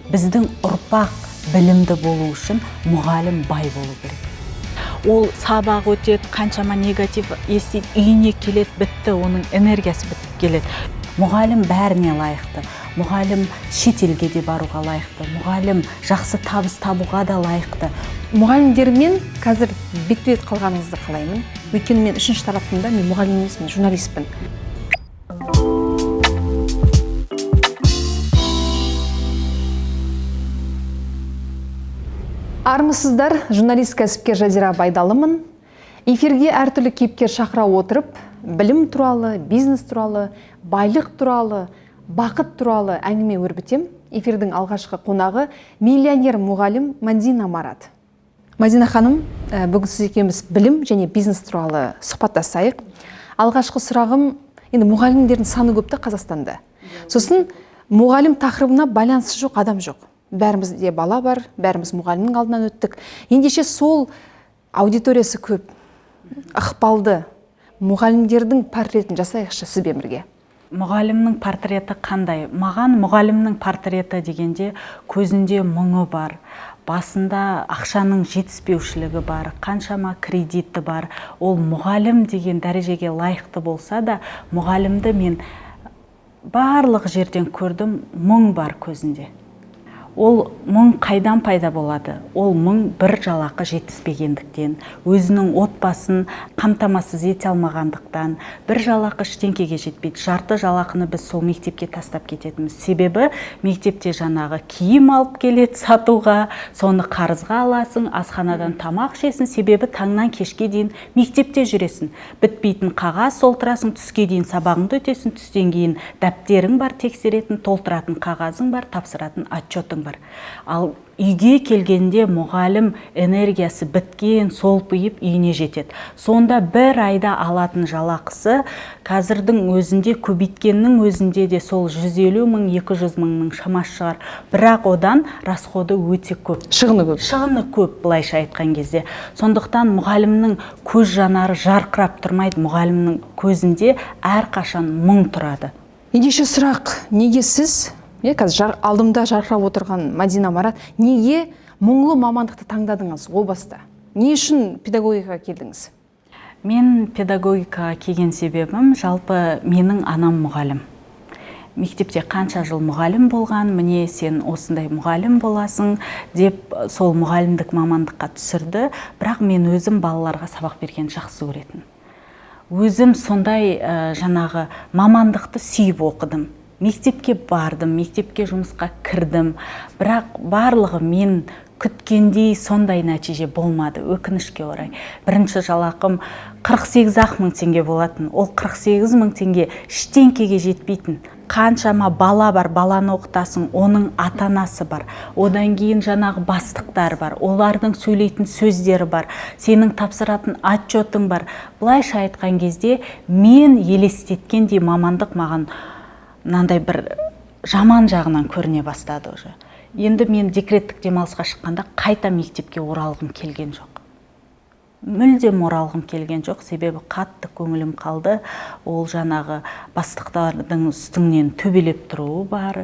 біздің ұрпақ білімді болу үшін мұғалім бай болу керек. Ол сабақ өтеді, қаншама негатив естиді, үйіне келеді, бітті, оның энергиясы бітіп келеді. Мұғалім бәріне лайықты. Мұғалім шетелге де баруға лайықты. Мұғалім жақсы табыс табуға да лайықты. Мұғалімдермен қазір бет-бет қалғаныңызды қалаймын. Өйткені мен үшінші тараптымда, мен мұғалім емеспін, журналистпін. Армысыздар, журналист кәсіпкер Жазира Байдалымын. Эфирге әртүрлі кейіпкер шақыра отырып, білім туралы, бизнес туралы, байлық туралы, бақыт туралы әңгіме өрбітем. Эфирдің алғашқы қонағы миллионер мұғалім Мадина Марат. Мадина ханым, бүгін сіз екеуміз білім және бизнес туралы сұхбаттасайық. Алғашқы сұрағым, енді мұғалімдердің саны көпті Қазақстанда. Сосын мұғалім тақырыбына байланысы жоқ адам жоқ. Бәрімізде бала бар, бәріміз мұғалімнің алдынан өттік. Ендеше сол аудиториясы көп, ықпалды мұғалімдердің портретін жасайықшы сізбен бірге. Мұғалімнің портреті қандай? Маған мұғалімнің портреті дегенде көзінде мұңы бар, басында ақшаның жетіспеушілігі бар, қаншама кредиті бар. Ол мұғалім деген дәрежеге лайықты болса да, мұғалімді мен барлық жерден көрдім, мұң бар көзінде. Ол мұң қайдан пайда болады? Ол мұң бір жалақы жетіспегендіктен, өзінің отбасын қамтамасыз ете алмағандықтан, бір жалақы ештеңкеге жетпейді. Жарты жалақыны біз сол мектепке тастап кететіміз. Себебі мектепте жаңағы киім алып келеді сатуға, соны қарызға аласың, асханадан тамақ ішесің, себебі таңнан кешке дейін мектепте жүресің. Бітпейтін қағаз толтырасың, түске дейін сабағыңды өтесің, түстен кейін дәптерің бар, тексеретін, толтыратын қағазың бар, тапсыратын отчетың бар. Ал үйге келгенде мұғалім энергиясы біткен, солпиып үйіне жетеді. Сонда бір айда алатын жалақысы қазірдің өзінде, көбейткеннің өзінде де сол 150 мың, 200 мыңның шамасы шығар. Бірақ одан расходы өте көп. Шығыны көп. Шығыны көп, былайша айтқан кезде. Сондықтан мұғалімнің көз жанары жарқырап тұрмайды, мұғалімнің көзінде әрқашан мұң тұрады. Ендеше сұрақ, неге сіз қазір алдымда жарқырап отырған Мадина Марат, неге мұңлы мамандықты таңдадыңыз о баста? Не үшін педагогикаға келдіңіз? Мен педагогикаға келген себебім, жалпы менің анам мұғалім. Мектепте қанша жыл мұғалім болған, міне сен осындай мұғалім боласың деп сол мұғалімдік мамандыққа түсірді, бірақ мен өзім балаларға сабақ берген жақсы көретін. Өзім сондай жаңағы мамандықты сүйіп оқыдым. Мектепке бардым, мектепке жұмысқа кірдім, бірақ барлығы мен күткендей сондай нәтиже болмады, өкінішке орай. Бірінші жалақым 48 мың теңге болатын, ол 48 мың теңге ештеңкеге жетпейтін. Қаншама бала бар, баланы оқытасың, оның ата-анасы бар, одан кейін жаңағы бастықтар бар, олардың сөйлейтін сөздері бар, сенің тапсыратын отчетың бар. Былайша айтқан кезде мен елестеткендей мамандық маған мынандай бір жаман жағынан көріне бастады уже. Енді мен декреттік демалысқа шыққанда қайта мектепке оралғым келген жоқ. Мүлдем оралғым келген жоқ, себебі қатты көңілім қалды. Ол жаңағы бастықтардың үстіңнен төбелеп тұруы бар.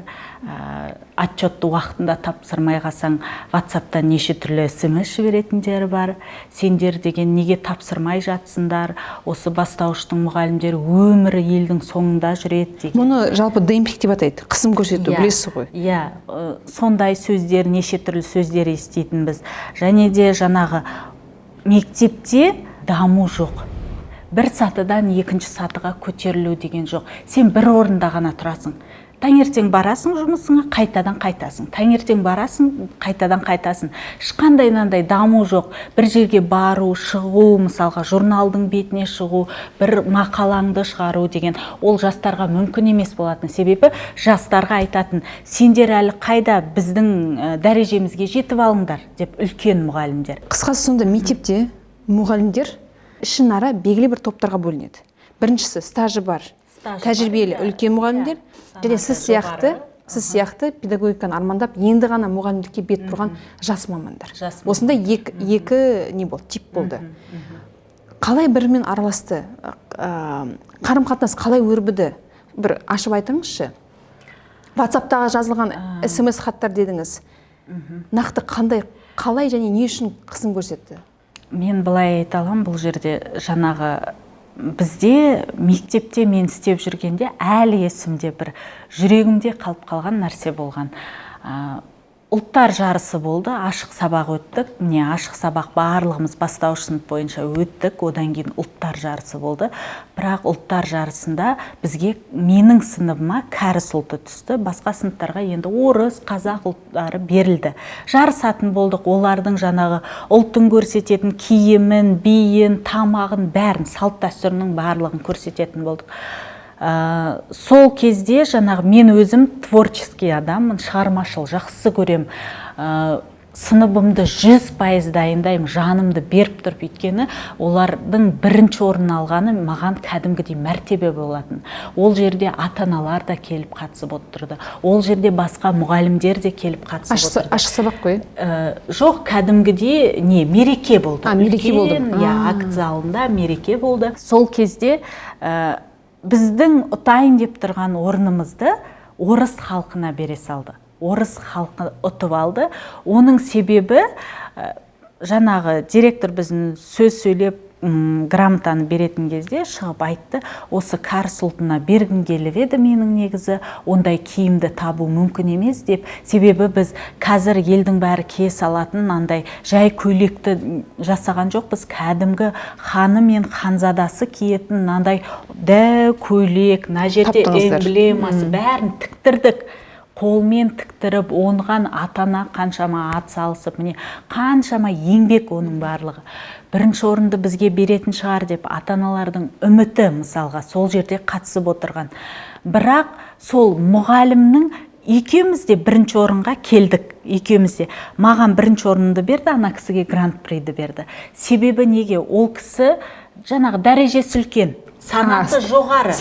Отчетты уақытында тапсырмай қалсаң, WhatsApp-тан неше түрлі SMS жіберетіндер бар. Сендер деген неге тапсырмай жатсыңдар? Осы бастауыштың мұғалімдері өмірі елдің соңында жүреді деген. Мұны жалпы демпинг деп атайды, қысым көрсету, білесіз ғой. Иә, сондай сөздер, неше түрлі сөздер еститінбіз. Және де жаңағы мектепте даму жоқ. Бір сатыдан екінші сатыға көтерілу деген жоқ. Сен бір орында ғана тұрасың. Таңертең барасың жұмысыңа, қайтадан қайтасың. Таңертең барасың, қайтадан қайтасың. Ешқандай даму жоқ. Бір жерге бару, шығу, мысалға журналдың бетіне шығу, бір мақалаңды шығару деген ол жастарға мүмкін емес болатын. Себебі жастарға айтатын, сендер әлі қайда біздің дәрежемізге жетіп алыңдар деп үлкен мұғалімдер. Қысқасы сонда мектепте мұғалімдер ішінара белгілі бір топтарға бөлінеді. Біріншісі стажы бар, тәжірибелі үлкен мұғалімдер, және сіз сияқты педагогиканы армандап енді ғана мұғалімдікке бет бұрған жас мамандар. Осында екі не болды, тип болды. Қалай бірімен араласты? Қарым-қатынас қалай өрбіді? Бір ашып айтыңызшы. WhatsApp-тағы жазылған SMS хаттар дедіңіз. Нақты қалай және не үшін қысым көрсетті? Мен былай айта аламын, бұл жерде жаңағы бізде мектепте мен істеп жүргенде әлі есімде бір жүрегімде қалып қалған нәрсе болған. Ұлттар жарысы болды, ашық сабақ өттік. Міне ашық сабақ барлығымыз бастауыш сынып бойынша өттік, одан кейін ұлттар жарысы болды. Бірақ ұлттар жарысында бізге менің сыныбыма кәріс ұлты түсті. Басқа сыныптарға енді орыс, қазақ ұлттары берілді. Жарысатын болдық, олардың жаңағы ұлттың көрсететін киімін, биін, тамағын, бәрін, салт дәстүрінің барлығын көрсететін болдық. Сол кезде жаңағы мен өзім творческий адаммын, шығармашыл, жақсы көрем. Сыныбымды 100% дайындаймын, жанымды беріп тұрып, өйткені олардың бірінші орын алғаны маған кәдімгідей мәртебе болатын. Ол жерде ата-аналар да келіп қатысып отырды. Ол жерде басқа мұғалімдер де келіп қатысып отырды. Ашық сабақ қой? Жоқ, кәдімгідей мереке болды. Мереке болды. Акт залында мереке болды. Сол кезде біздің ұтайын деп тұрған орнымызды орыс халқына бере салды. Орыс халқы ұтып алды. Оның себебі жаңағы директор біздің сөз сөйлеп грамотаны беретін кезде шығып айтты, осы кәріс ұлтына бергім келіп еді менің негізі, ондай киімді табу мүмкін емес деп. Себебі біз қазір елдің бәрі кие салатын андай жай көйлекті жасаған жоқпыз. Кәдімгі ханы мен ханзадасы киетін андай дәу көйлек, мына жерде эмблемасы бәрін тіктірдік. Қолмен тіктіріп, онған атана қаншама ат салысып, міне қаншама еңбек оның барлығы. Бірінші орынды бізге беретін шығар деп ата-аналардың үміті мысалға сол жерде қатысып отырған. Бірақ сол мұғалімнің екеуміз де бірінші орынға келдік. Екеуміз де маған бірінші орынды берді, ана кісіге гран-приді берді. Себебі неге? Ол кісі жаңағы дәрежесі үлкен. Санаты жоғары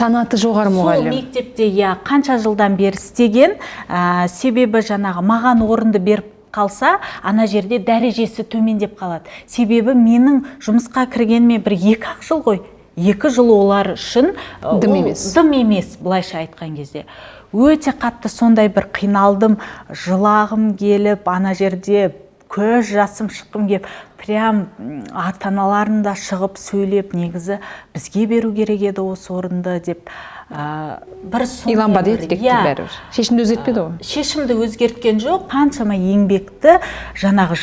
мұғалім. Сол мектепте қанша жылдан бері істеген, себебі жаңағы маған орынды беріп қалса, ана жерде дәрежесі төмендеп қалады. Себебі менің жұмысқа кіргеніме бір 2-ақ жыл ғой. 2 жыл олар үшін дым емес, былайша айтқан кезде. Өте қатты сондай бір қиналдым, жылағым келіп, ана жерде көз жасым шыққым кеп, прям ата-аналарын да шығып сөйлеп, негізі бізге беру керек еді осы орынды деп бір иланба деді бәрібір. Шешімді өзгертпеді ғой? Шешімді өзгерткен жоқ, қаншама еңбекті жаңағы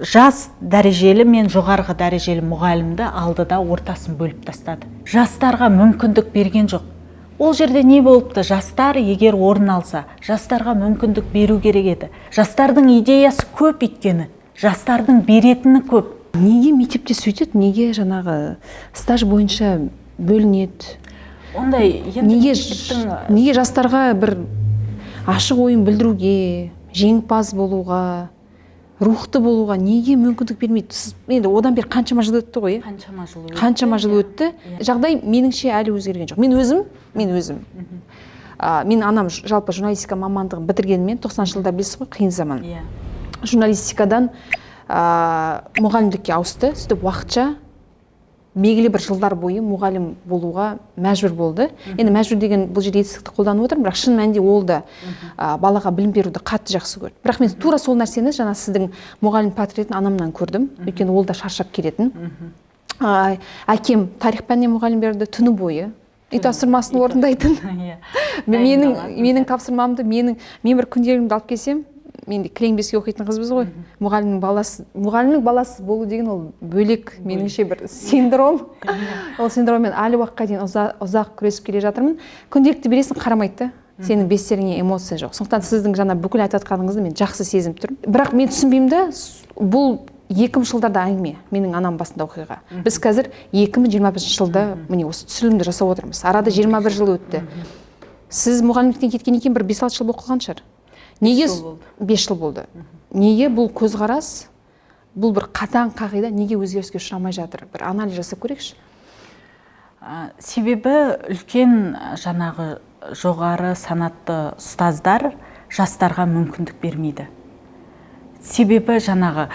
жас дәрежелі мен жоғарғы дәрежелі мұғалімді алды да ортасын бөліп тастады. Жастарға мүмкіндік берген жоқ. Ол жерде не болыпты? Жастар егер орын алса, жастарға мүмкіндік беру керек еді. Жастардың идеясы көп өйткені, жастардың беретіні көп. Неге мектепте сөйтеді? Неге жаңағы стаж бойынша бөлінеді? Ондай неге жастарға бір ашық ойын білдіруге, жеңімпаз болуға, рухты болуға неге мүмкіндік бермейді? Енді одан бері қаншама жыл өтті ғой? Қаншама жыл өтті. Жағдай меніңше әлі өзгерген жоқ. Мен өзім. Мен анам жалпы журналистика мамандығын бітіргенмен 90 жылдар білесіз ғой, қиын заман. Журналистикадан мұғалімдікке ауысты, сөйтіп уақытша белгілі бір жылдар бойы мұғалім болуға мәжбүр болды. Енді мәжбүр деген бұл жерде етістікті қолданып отырмын, бірақ шын мәнінде ол да балаға білім беруді қатты жақсы көрді. Бірақ мен тура сол нәрсені жаңа сіздің мұғалім портретін анамнан көрдім, өйткені ол да шаршап келетін. Әкем тарих пәнінен мұғалім берді, түні бойы үй тапсырмасын орындайтын. Менің тапсырмамды, мен бір күнделігімді алып келсем, мен де кілең-беске оқитын қызбыз ғой. Мұғалімнің баласы болу деген ол бөлек, меніңше бір синдром. Ол синдроммен әлі уақытқа дейін ұзақ күресіп келе жатырмын. Күнделікті бересің, қарамайды. Сенің беттеріңе эмоция жоқ. Сондықтан сіздің жаңа бүкіл айтып жатқаныңызды мен жақсы сезініп тұрмын. Бірақ мен түсінбеймін да, бұл 2000 жылдарда әңгіме, менің анам басында оқиға. Біз қазір 2021 жылда міне осы түсірілімді жасап отырмыз. Арада 21 жыл өтті. Сіз мұғалімдіктен кеткеннен кейін бір 5-6 жыл оқыған шығар. Неге 5 жыл болды? Неге бұл көзқарас, бұл бір қатаң қағида неге өзгеріске ұшырамай жатыр? Бір анализ жасап көрейікші. Себебі үлкен жаңағы жоғары санатты ұстаздар жастарға мүмкіндік бермейді. Себебі жаңағы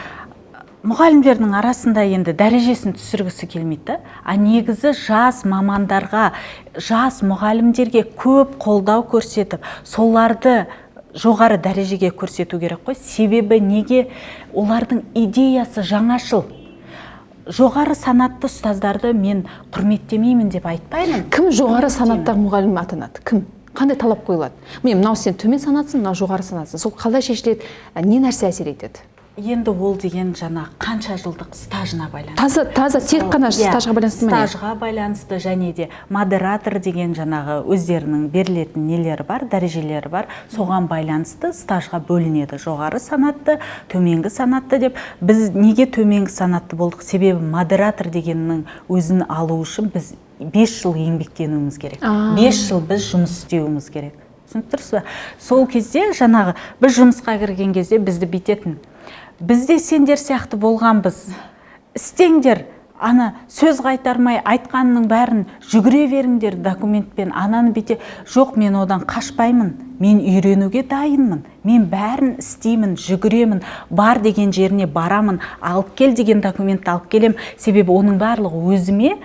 мұғалімдердің арасында енді дәрежесін түсіргісі келмейді да. А негізі жас мамандарға, жас мұғалімдерге көп қолдау көрсетіп, соларды жоғары дәрежеге көрсету керек қой. Себебі неге? Олардың идеясы жаңашыл. Жоғары санатты ұстаздарды мен құрметтемеймін деп айтпаймын. Кім жоғары санаттағы мұғалім атанады? Кім? Қандай талап қойылады? Мынау сен төмен санатсың, мынау жоғары санатсың. Сол қалай шешіледі? Не нәрсе әсер етеді? Енді ол деген жаңа қанша жылдық стажына байланысты. Таза тек қана стажға байланысты ма? Стажға байланысты, және де модератор деген жаңағы өздерінің берілетін нелері бар, дәрежелері бар. Соған байланысты стажға бөлінеді. Жоғары санатты, төменгі санатты деп. Біз неге төменгі санатты болдық? Себебі модератор дегеннің өзін алу үшін біз 5 жыл еңбектенуіміз керек. 5 жыл біз жұмыс істеуіміз керек. Түсініп тұрсыз ба? Сол кезде жаңағы біз жұмысқа кірген кезде бізді бүйтетін. Бізде сендер сияқты болғанбыз. Істеңдер, ана сөз қайтармай айтқанның бәрін жүгіре беріңдер документпен. Ананы бүйте. Жоқ, мен одан қашпаймын. Мен үйренуге дайынмын. Мен бәрін істеймін, жүгіремін. Бар деген жеріне барамын. Алып кел деген документті алып келем. Себебі оның барлығы өзіме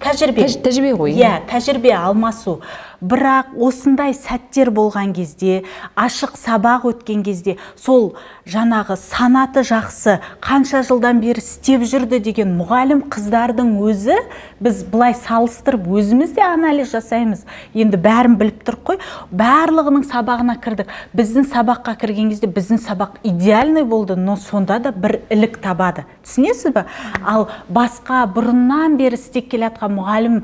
тәжірибе ғой. Иә, тәжірибе алмасу. Бірақ осындай сәттер болған кезде, ашық сабақ өткен кезде, сол жаңағы санаты жақсы, қанша жылдан бері істеп жүрді деген мұғалім қыздардың өзі, біз былай салыстырып өзіміз де анализ жасаймыз. Енді бәрін біліп тұр қой. Барлығының сабағына кірдік. Біздің сабаққа кірген кезде біздің сабақ идеальный болды, но сонда да бір ілік табады. Түсінесіз бе? Ал басқа бұрыннан бері істеп келе жатқан мұғалім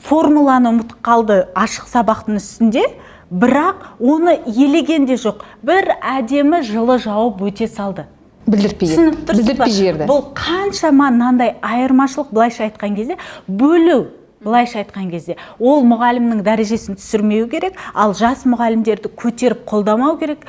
формуланы ұмытып қалды ашық сабақтың үстінде, бірақ оны елеген де жоқ. Бір әдемі жылы жауып өте салды. Білдіртпей жерді. Бұл қаншама мынандай айырмашылық, былайша айтқан кезде бөлу. Былайша айтқан кезде ол мұғалімнің дәрежесін түсірмеу керек, ал жас мұғалімдерді көтеріп қолдамау керек,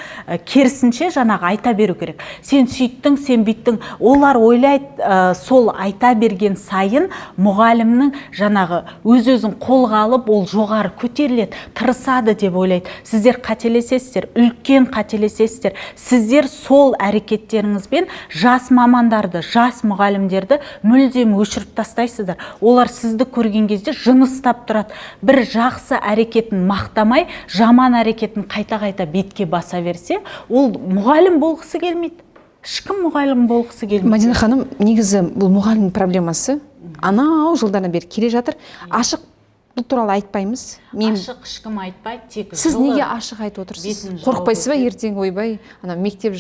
керісінше жаңағы айта беру керек. Сен сүйттің, сен бүйттің. Олар ойлайды, сол айта берген сайын мұғалімнің жаңағы өз-өзін қолға алып, ол жоғары көтеріледі, тырысады деп ойлайды. Сіздер қателесесіздер, үлкен қателесесіздер. Сіздер сол әрекеттеріңізбен жас мамандарды, жас мұғалімдерді мүлдем өшіріп тастайсыздар. Олар сізді көрген кезде жыныстап тұрады. Бір жақсы әрекетін мақтамай, жаман әрекетін қайта-қайта бетке баса берсе, ол мұғалім болғысы келмейді. Ешкім мұғалім болғысы келмейді. Мадина ханым, негізі бұл мұғалім проблемасы анау жылдардан бері келе жатыр. Ашық бұл туралы айтпаймыз. Ашық ешкім айтпайды, тек сіз неге ашық айтып отырсыз? Қорықпайсыз ба ертең ойбай, ана мектеп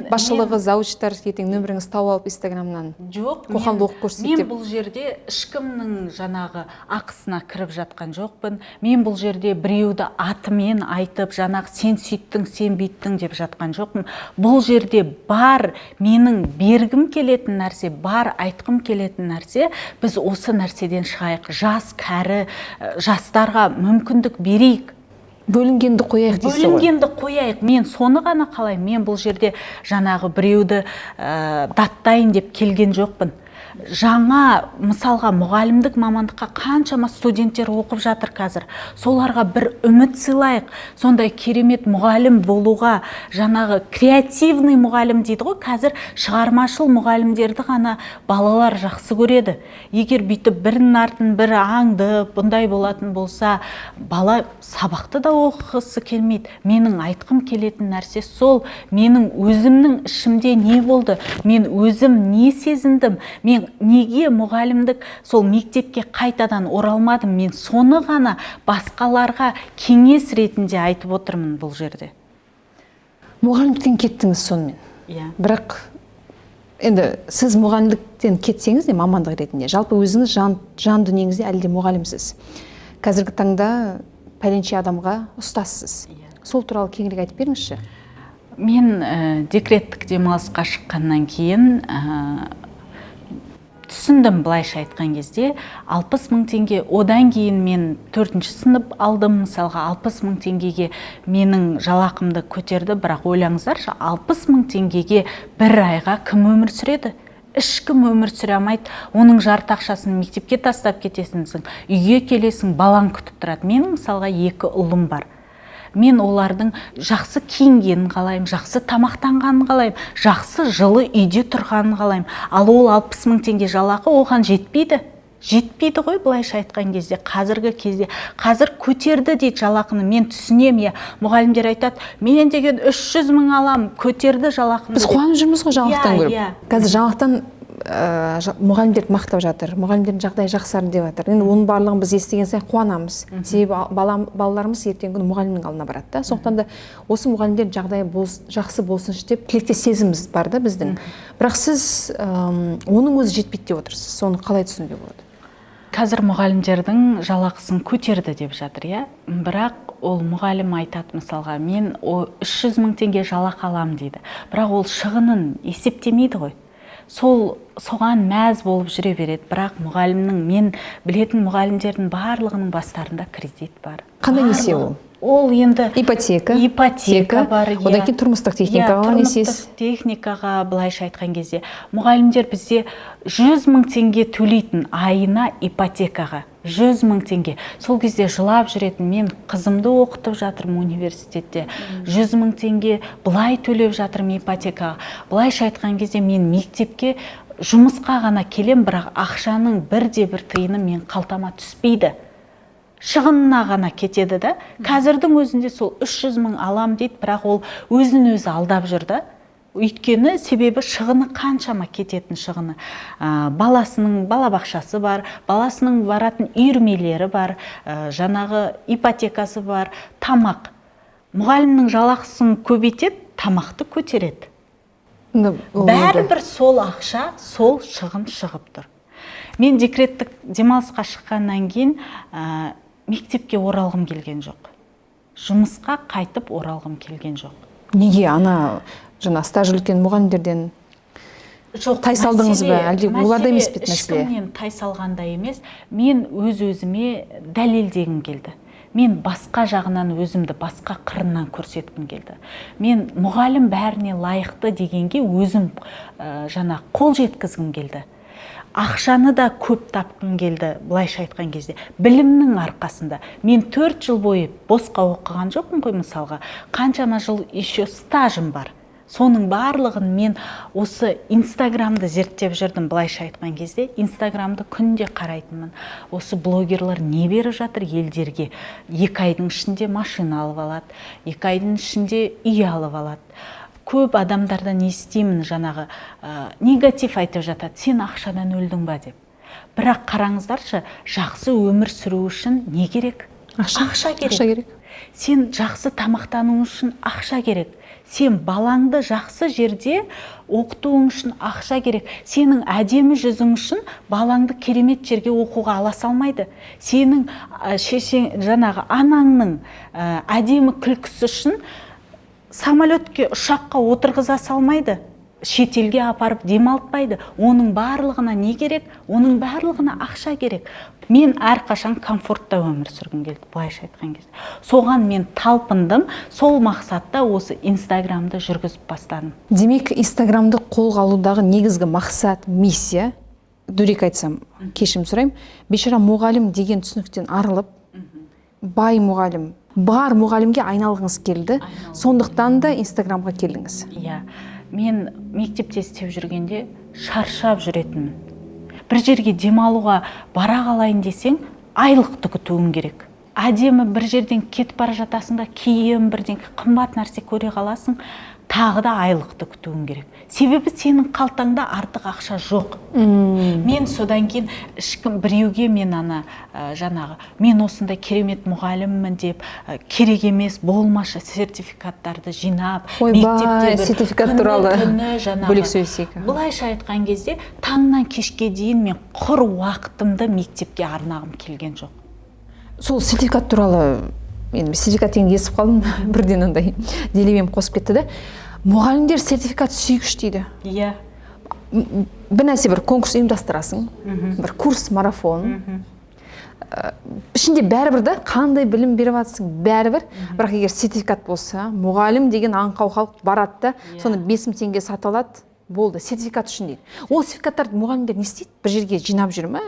басшылығы, зауыштар ертең нөміріңіз тауып алып Инстаграмнан қоқаң-лоқ көрсетіп. Мен бұл жерде ешкімнің жаңағы ақысына кіріп жатқан жоқпын. Мен бұл жерде біреуді атымен айтып, жаңағы сен сүйттің, сен бүйттің деп жатқан жоқпын. Бұл жерде бар менің бергім келетін нәрсе, бар айтқым келетін нәрсе, біз осы нәрседен шығайық. Жас, кәрі, жастарға мүмкіндік берейік. Бөлінгенді қояйық дейсіз ғой. Бөлінгенді қояйық. Мен соны ғана қалаймын. Мен бұл жерде жаңағы біреуді даттайын деп келген жоқпын. Жаңа мысалға мұғалімдік мамандыққа қаншама студенттер оқып жатыр қазір. Соларға бір үміт сыйлайық. Сондай керемет мұғалім болуға, жаңағы креативный мұғалім дейді ғой, қазір шығармашыл мұғалімдерді ғана балалар жақсы көреді. Егер бүйтіп бірінің артын бірі аңдып, бұндай болатын болса, бала сабақты да оқығысы келмейді. Менің айтқым келетін нәрсе сол. Менің өзімнің ішімде не болды? Мен өзім не сезіндім? Мен неге мұғалімдік сол мектепке қайтадан оралмадым? Мен соны ғана басқаларға кеңес ретінде айтып отырмын бұл жерде. Мұғалімдіктен кеттіңіз сонымен. Бірақ енді сіз мұғалімдіктен кетсеңіз де мамандық ретінде, жалпы өзіңіз жан дүниеңізде әлі де мұғалімсіз. Қазіргі таңда пәленше адамға ұстазсыз. Сол туралы кеңірек айтып беріңізші. Мен декреттік демалысқа шыққаннан кейін түсіндім, былайша айтқан кезде 60 мың теңге, одан кейін мен 4-ші сынып алдым, мысалға 60 мың теңгеге менің жалақымды көтерді, бірақ ойлаңыздар, 60 мың теңгеге бір айға кім өмір сүреді? Ешкім өмір сүре алмайды. Оның жарты ақшасын мектепке тастап кетесің, үйге келесің, балаң күтіп тұрады. Менің мысалға 2 ұлым бар. Мен олардың жақсы киінгенін қалаймын, жақсы тамақтанғанын қалаймын, жақсы жылы үйде тұрғанын қалаймын. Ал ол 60 мың теңге жалақы оған жетпейді. Жетпейді ғой былайша айтқан кезде, қазіргі кезде. Қазір көтерді дейді жалақыны, мен түсінем, я. Мұғалімдер айтады, мен деген 300 мың алам, көтерді жалақыны. Біз қуанып жүрміз ғой жаңалықтан көріп. Иә. Қазір жаңалықтан мұғалімдерді мақтап жатыр, мұғалімдердің жағдайы жақсарды деп жатыр. Енді оның барлығын біз естіген сайын қуанамыз. Себебі балаларымыз ертеңгі күні мұғалімнің алдына барады да. Сондықтан да осы мұғалімдердің жағдайы жақсы болсыншы деп тілектес сезіміміз бар да біздің. Бірақ сіз оның өзі жетпейді деп отырсыз. Соны қалай түсінуге болады? Қазір мұғалімдердің жалақысын көтерді деп жатыр, иә. Бірақ ол мұғалім айтады мысалға, мен 300 мың теңге жалақы алам дейді. Бірақ ол шығынын есептемейді ғой. Соған мәз болып жүре береді. Бірақ мұғалімнің, мен білетін мұғалімдердің барлығының бастарында кредит бар. Қандай несие ол? Ол енді ипотека бар. Одан кейін тұрмыстық техникаға несиесі. Тұрмыстық техникаға былайша айтқан кезде мұғалімдер бізде 100 мың теңге төлейтін айына ипотекаға. 100 мың теңге. Сол кезде жылап жүретін, мен қызымды оқытып жатырмын университетте. 100 мың теңге былай төлеп жатырмын ипотекаға. Былайша айтқан кезде мен мектепке жұмысқа ғана келем, бірақ ақшаның бірде-бір тиыны мен қалтама түспейді. Шығынына ғана кетеді да. Қазірдің өзінде сол 300 мың алам дейді, бірақ ол өзін өзі алдап жүр да. Өйткені себебі шығыны қаншама кететін шығыны. Баласының балабақшасы бар, баласының баратын үйірмелері бар, жаңағы ипотекасы бар, тамақ. Мұғалімнің жалақысын көбейтеді, тамақты көтереді. Бәрібір сол ақша, сол шығын шығып тұр. Мен декреттік демалысқа шыққаннан кейін мектепке оралғым келген жоқ. Жұмысқа қайтып оралғым келген жоқ. Неге жаңа стаж үлкен мұғалімдерден тайсалдыңыз ба? Әлде оларда емес пе мәселе? Ешкімнен тайсалғанда емес, мен өз-өзіме дәлелдегім келді. Мен басқа жағынан өзімді басқа қырынан көрсеткім келді. Мен мұғалім бәріне лайықты дегенге өзім жаңа қол жеткізгім келді. Ақшаны да көп тапқым келді, былайша айтқан кезде. Білімнің арқасында. Мен 4 жыл бойы босқа оқыған жоқпын ғой мысалға. Қаншама жыл еще стажым бар. Соның барлығын мен осы Инстаграмды зерттеп жүрдім, былайша айтқан кезде. Инстаграмды күнде қарайтынмын. Осы блогерлар не беріп жатыр елдерге? 2 айдың ішінде машина алып алады, 2 айдың ішінде үй алып алады. Көп адамдардан естимін жаңағы негатив айтып жатады, сен ақшадан өлдің ба деп. Бірақ қараңыздаршы, жақсы өмір сүру үшін не керек? Ақша керек. Сен жақсы тамақтану үшін ақша керек. Сен балаңды жақсы жерде оқытуың үшін ақша керек. Сенің әдемі жүзің үшін балаңды керемет жерге оқуға ала салмайды. Сенің жаңағы анаңның әдемі күлкісі үшін самолетке, ұшаққа отырғыза салмайды, шетелге апарып демалтпайды. Оның барлығына не керек? Оның барлығына ақша керек. Мен әрқашан комфортта өмір сүргім келді, былайша айтқан кезде. Соған мен талпындым, сол мақсатта осы Инстаграмды жүргізіп бастадым. Демек, Инстаграмды қолға алудағы негізгі мақсат, миссия, дөрекі айтсам, кешірім сұраймын, бейшара мұғалім деген түсініктен арылып, бай мұғалім, бар мұғалімге айналғыңыз келді, сондықтан да Инстаграмға келдіңіз. Иә, мен мектепте істеп жүргенде шаршап жүретінмін. Бір жерге демалуға бара қалайын десең, айлықты күтуің керек. Әдемі бір жерден кетіп бара жатасың да, киім бірден қымбат нәрсе көре қаласың, тағы да айлықты күтуің керек. Себебі сенің қалтаңда артық ақша жоқ. Мен содан кейін біреуге мен мен осындай керемет мұғаліммін деп, керек емес болмашы сертификаттарды жинап, сертификат туралы бөлек сөйлесейік. Былайша айтқан кезде таңнан кешке дейін мен құр уақытымды мектепке арнағым келген жоқ. Сол сертификат туралы мен сертификат дегенді естіп қалдым, бірден андай делебем қосып кетті де. Мұғалімдер сертификат сүйгіш дейді. Иә. Бір нәрсе, бір конкурс ұйымдастырасың, бір курс, марафон. Ішінде бәрібір да қандай білім беріп жатсың, бәрібір. Бірақ егер сертификат болса, мұғалім деген аңқау халық барады да, соны 5 мың теңге сатып алады, болды, сертификат үшін дейді. Ол сертификаттарды мұғалімдер не істейді? Бір жерге жинап жүр ме?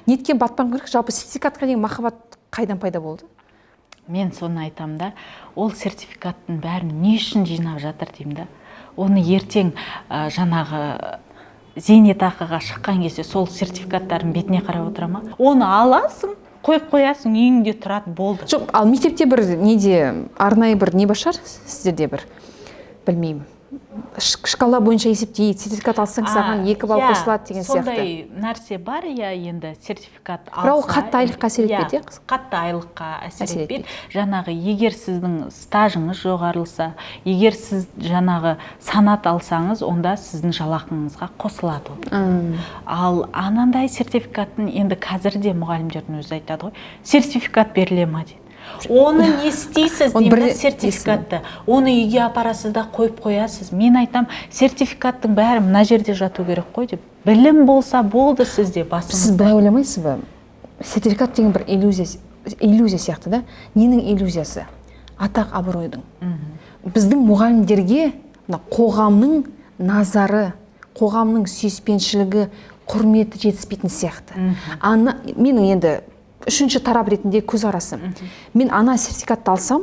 Неткен батпан керек? Жалпы сертификатқа деген махаббат қайдан пайда болды? Мен соны айтам да, ол сертификаттың бәрін не үшін жинап жатыр деймін да. Оны ертең жаңағы зейнетақыға шыққан кезде сол сертификаттардың бетіне қарап отыра ма? Оны аласың, қойып қоясың, үйіңде тұрады, болды. Жоқ, ал мектепте бір неде арнайы бір не бар шығар сіздерде бір, білмеймін, шкала бойынша есептейді, сертификат алсаң саған 2 балл қосылады деген сияқты. Сондай нәрсе бар, енді сертификат алса. Бірақ ол қатты айлыққа әсер етпейді, қатты айлыққа әсер етпейді. Жаңағы егер сіздің стажыңыз жоғарылса, егер сіз жаңағы санат алсаңыз, онда сіздің жалақыңызға қосылады. Ал анандай сертификаттың енді қазірде мұғалімдердің өзі айтады ғой, сертификат беріле ма дейді. Оны не істейсіз деймін, сертификатты. Оны үйге апарасыз да қойып қоясыз. Мен айтам, сертификаттың бәрі мына жерде жату керек қой деп. Білім болса болды сізде басыңызда. Сіз былай ойламайсыз ба? Сертификат деген бір иллюзия сияқты да. Ненің иллюзиясы? Атақ абыройдың. Біздің мұғалімдерге қоғамның назары, қоғамның сүйіспеншілігі, құрметі жетіспейтін сияқты. Менің енді үшінші тарап ретінде көзқарасым. Мен ана сертификатты алсам,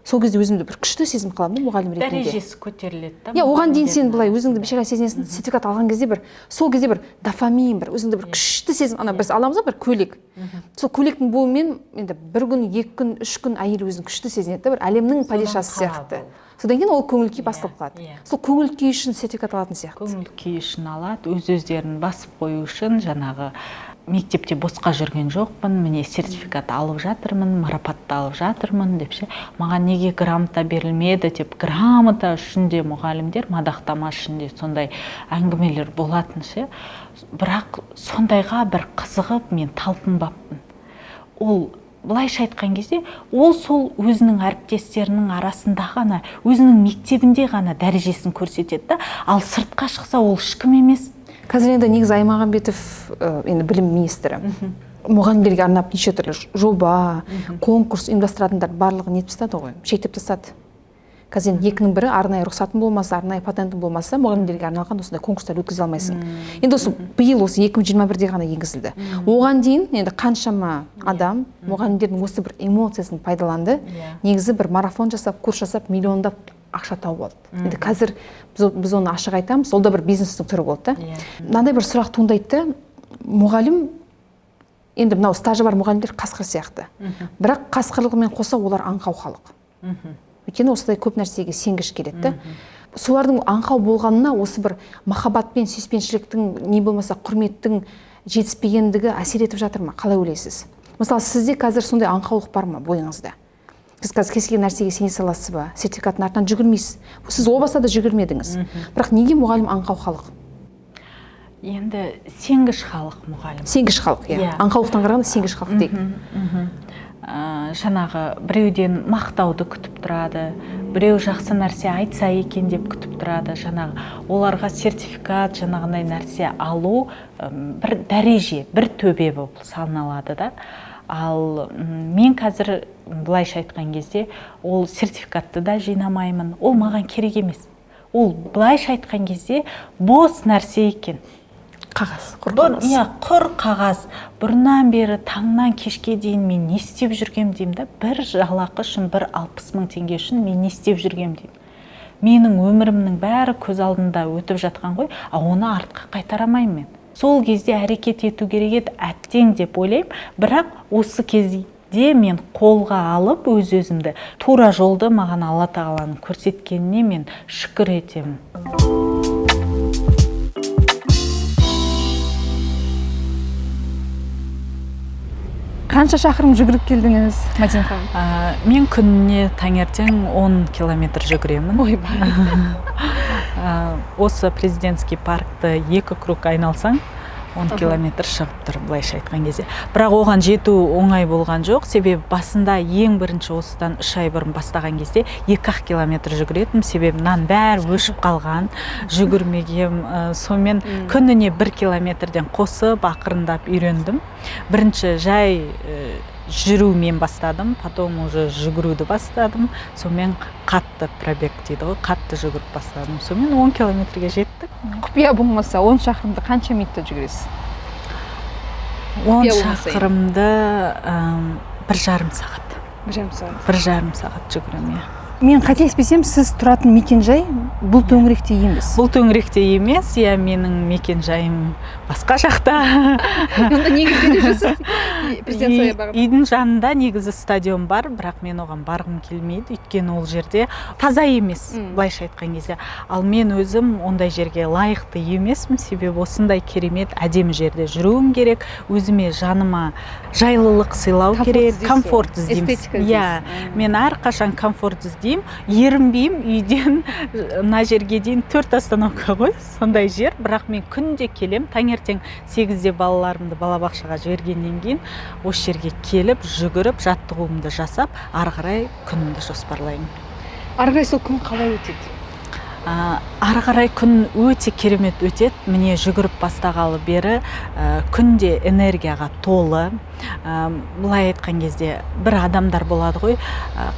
сол кезде өзімді бір күшті сезім қыламын мұғалім ретінде. Дәрежесі көтеріледі. Оған дейін сен былай өзіңді бейшара сезінесің, сертификат алған кезде сол кезде бір дофамин, өзіңді бір күшті сезім, біз аламыз ба бір көйлек. Сол көйлектің буымен енді 1 күн, 2 күн, 3 күн әйел өзін күшті сезінеді, бір әлемнің падишасы сияқты. Содан кейін ол көңіл күй басталып қалады. Сол көңіл күй үшін сертификат алатын сияқты. Көңіл күй үшін алады, өздерін басып қою үшін жаңағы мектепте босқа жүрген жоқпын, міне сертификат алып жатырмын, марапатты алып жатырмын деп ше. Маған неге грамота берілмеді деп, грамота үшін де мұғалімдер, мадақтама үшін де сондай әңгімелер болатын ше. Бірақ сондайға бір қызығып мен талпынбаппын. Ол былайша айтқан кезде, ол сол өзінің әріптестерінің арасында ғана, өзінің мектебінде ғана дәрежесін көрсетеді, ал сыртқа шықса ол ешкім емес. Қазір енді негізі Аймағамбетов, енді білім министрі, мұғалімдерге арнап неше түрлі жоба, конкурс ұйымдастыратындар барлығын нетіп тастады ғой, шектеп тастады. Қазір екінің бірі арнайы рұқсатың болмаса, арнайы патентің болмаса, мұғалімдерге арналған осындай конкурстар өткізе алмайсың. Енді осы биыл осы 2021-де ғана енгізілді. Оған дейін енді қаншама адам мұғалімдердің осы бір эмоциясын пайдаланды, негізі бір марафон жасап, курс жасап, миллиондап ақша тауып алды. Енді қазір біз оны ашық айтамыз, ол да бір бизнестің түрі болды да. Мынандай бір сұрақ туындайды, мұғалім, енді мынау стажы бар мұғалімдер қасқыр сияқты. Бірақ қасқырлығымен қоса олар аңқау халық. Өйткені осылай көп нәрсеге сенгіш келеді. Солардың аңқау болғанына осы бір махаббатпен, сүйіспеншіліктің, не болмаса құрметтің жетіспегендігі әсер етіп жатыр ма? Қалай ойлайсыз? Мысалы, сізде қазір сондай аңқаулық бар ма бойыңызда? Сіз қазір кез келген нәрсеге сене саласыз ба? Сертификаттың артынан жүгірмейсіз. Сіз о баста да жүгірмедіңіз. Бірақ неге мұғалім аңқау халық? Енді сенгіш халық мұғалім. Сенгіш халық, иә. Аңқаулықтан қарағанда сенгіш халық дейді. Жаңағы біреуден мақтауды күтіп тұрады, біреу жақсы нәрсе айтса екен деп күтіп тұрады. Жаңағы оларға сертификат, жаңағындай нәрсе алу бір дәреже, бір төбе болып саналады да. Ал мен қазір былайша айтқан кезде ол сертификатты да жинамаймын. Ол маған керек емес. Ол былайша айтқан кезде бос нәрсе екен. Қағаз, құр қағаз. Құр қағаз. Бұрыннан бері таңнан кешке дейін мен не істеп жүргем деймін да, бір жалақы үшін, бір 60 мың теңге үшін мен не істеп жүргем деймін. Менің өмірімнің бәрі көз алдында өтіп жатқан ғой, оны артқа қайтарамаймын мен. Сол кезде әрекет ету керек еді, әттең деп ойлаймын, бірақ осы кезде мен қолға алып өз-өзімді тура жолды маған Алла тағаланың көрсеткеніне мен шүкір етемін. Қанша шақырым жүгіріп келдіңіз, Мәдина ханым? Мен күніне таңертең 10 километр жүгіремін. Ойбай. Осы президентский паркты 2 круг айналсаң, 10 километр шығып тұр, былайша айтқан кезде. Бірақ оған жету оңай болған жоқ, себебі басында ең бірінші осыдан 3 ай бұрын бастаған кезде 2 километр жүгіретім, себебі мынаның бәрі өшіп қалған, жүгірмегем. Сонымен күніне 1 километрден қосып, ақырындап үйрендім. Бірінші жай жүрумен бастадым, потом уже жүгіруді бастадым, сонымен қатты пробег дейді ғой, қатты жүгіріп бастадым. Сонымен 10 километрге жеттік. Құпия болмаса 10 шақырымды қанша минутта жүгіресіз? 10 шақырымды 1,5 сағат. 1,5 сағат жүгіремін, иә. Мен қателеспесем, сіз тұратын мекенжай бұл төңіректе емес. Бұл төңіректе емес, иә, менің мекенжайым басқа жақта. Онда неге келіп жүрсіз? Президент саябағы. Үйдің жанында негізі стадион бар, бірақ мен оған барғым келмейді, өйткені ол жерде таза емес, былайша айтқан кезде. Ал мен өзім ондай жерге лайықты емеспін, себебі осындай керемет әдемі жерде жүруім керек, өзіме жаныма жайлылық сыйлау керек, комфорт іздеймін. Иә, мен әрқашан комфорт іздеймін. Ерінбеймін, үйден мына жерге дейін 4 остановка ғой, сондай жер. Бірақ мен күнде келем, таңертең 8-де балаларымды балабақшаға жібергеннен кейін осы жерге келіп, жүгіріп, жаттығуымды жасап, ары қарай күнімді жоспарлаймын. Ары қарай сол күн қалай өтеді? Ары қарай күн өте керемет өтеді. Міне жүгіріп бастағалы бері күнде энергияға толы. Былай айтқан кезде бір адамдар болады ғой,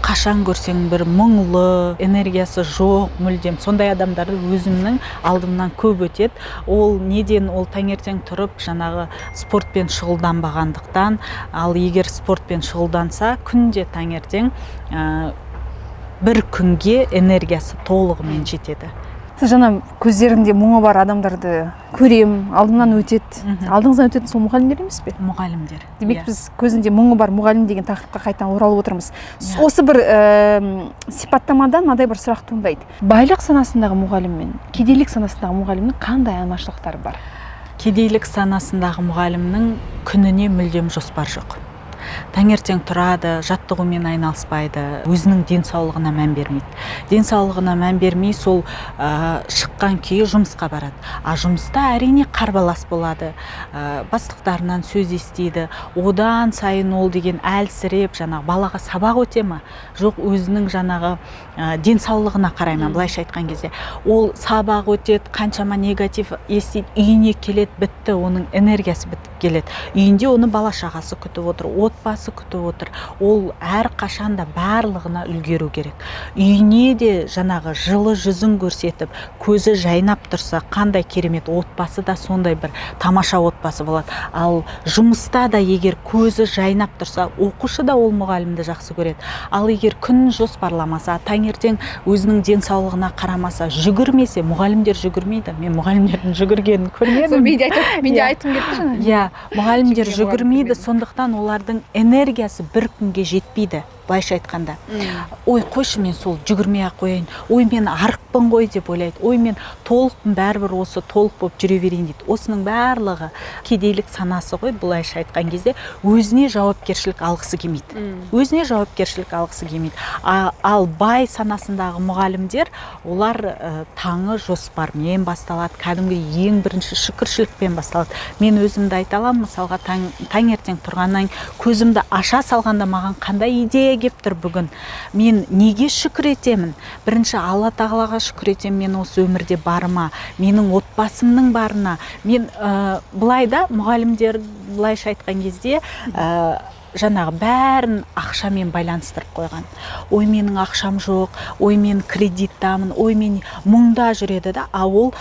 қашан көрсең бір мұңлы, энергиясы жоқ, мүлдем. Сондай адамдарды өзімнің алдымнан көп өтеді. Ол неден, ол таңертең тұрып жаңағы спортпен шұғылданбағандықтан, ал егер спортпен шұғылданса, күнде таңертең бір күнге энергиясы толығымен жетеді. Сіз жаңа көздерінде мұңы бар адамдарды көрем, алдымнан өтеді. Алдыңыздан өтетін сол мұғалімдер емес пе? Мұғалімдер. Демек біз көзінде мұңы бар мұғалім деген тақырыпқа қайтадан оралып отырмыз. Осы бір сипаттамадан мынадай бір сұрақ туындайды. Байлық санасындағы мұғалім мен кедейлік санасындағы мұғалімнің қандай айырмашылықтары бар? Кедейлік санасындағы мұғалімнің күніне мүлдем жоспар жоқ. Таңертең тұрады, жаттығумен айналыспайды, өзінің денсаулығына мән бермейді. Денсаулығына мән бермей сол шыққан күйі жұмысқа барады. А жұмыста әрине қарбалас болады, бастықтарынан сөз естиді. Одан сайын ол деген әлсіреп, жаңағы балаға сабақ өте ма? Жоқ, өзінің жаңағы денсаулығына қараймын, былайша айтқан кезде. Ол сабақ өтеді, қаншама негатив естиді, үйіне келеді, бітті, оның энергиясы бітіп келеді. Үйінде оны бала-шағасы күтіп отыр, отбасы күтіп отыр. Ол әр қашанда барлығына үлгеру керек. Үйіне де жаңағы жылы жүзін көрсетіп, көзі жайнап тұрса, қандай керемет, отбасы да сондай бір тамаша отбасы болады. Ал жұмыста да егер көзі жайнап тұрса, оқушы да ол мұғалімді жақсы көреді. Ал егер күн жоспарламаса, таңертең өзінің денсаулығына қарамаса, жүгірмесе, мұғалімдер жүгірмейді. Мен мұғалімдердің жүгіргенін көрмедім. Менде айтым кетті жаңа. Иә, мұғалімдер жүгірмейді, сондықтан олардың энергиясы бір күнге жетпейді. Былайша айтқанда, ой, қойшы, мен сол жүгірмей ақ қояйын, ой, мен арықпын ғой деп ойлайды, ой, мен толықпын, бәрібір осы толық болып жүре берейін дейді. Осының барлығы кедейлік санасы ғой. Былайша айтқан кезде өзіне жауапкершілік алғысы келмейді. Өзіне жауапкершілік алғысы келмейді. Ал бай санасындағы мұғалімдер, олар таңы жоспармен басталады, кәдімгі ең бірінші шүкіршілікпен басталады. Мен өзімді айта аламын, мысалға таңертең тұрғаннан көзімді аша салғанда маған қандай идея кеп тұр бүгін. Мен неге шүкір етемін? Бірінші Алла тағалаға шүкір етемін, мен осы өмірде барыма, менің отбасымның барына. Мен былай да мұғалімдер былайша айтқан кезде жаңағы бәрін ақшамен байланыстырып қойған. Ой, менің ақшам жоқ, ой, мен кредиттамын, ой, мен мұңда жүреді да, а ол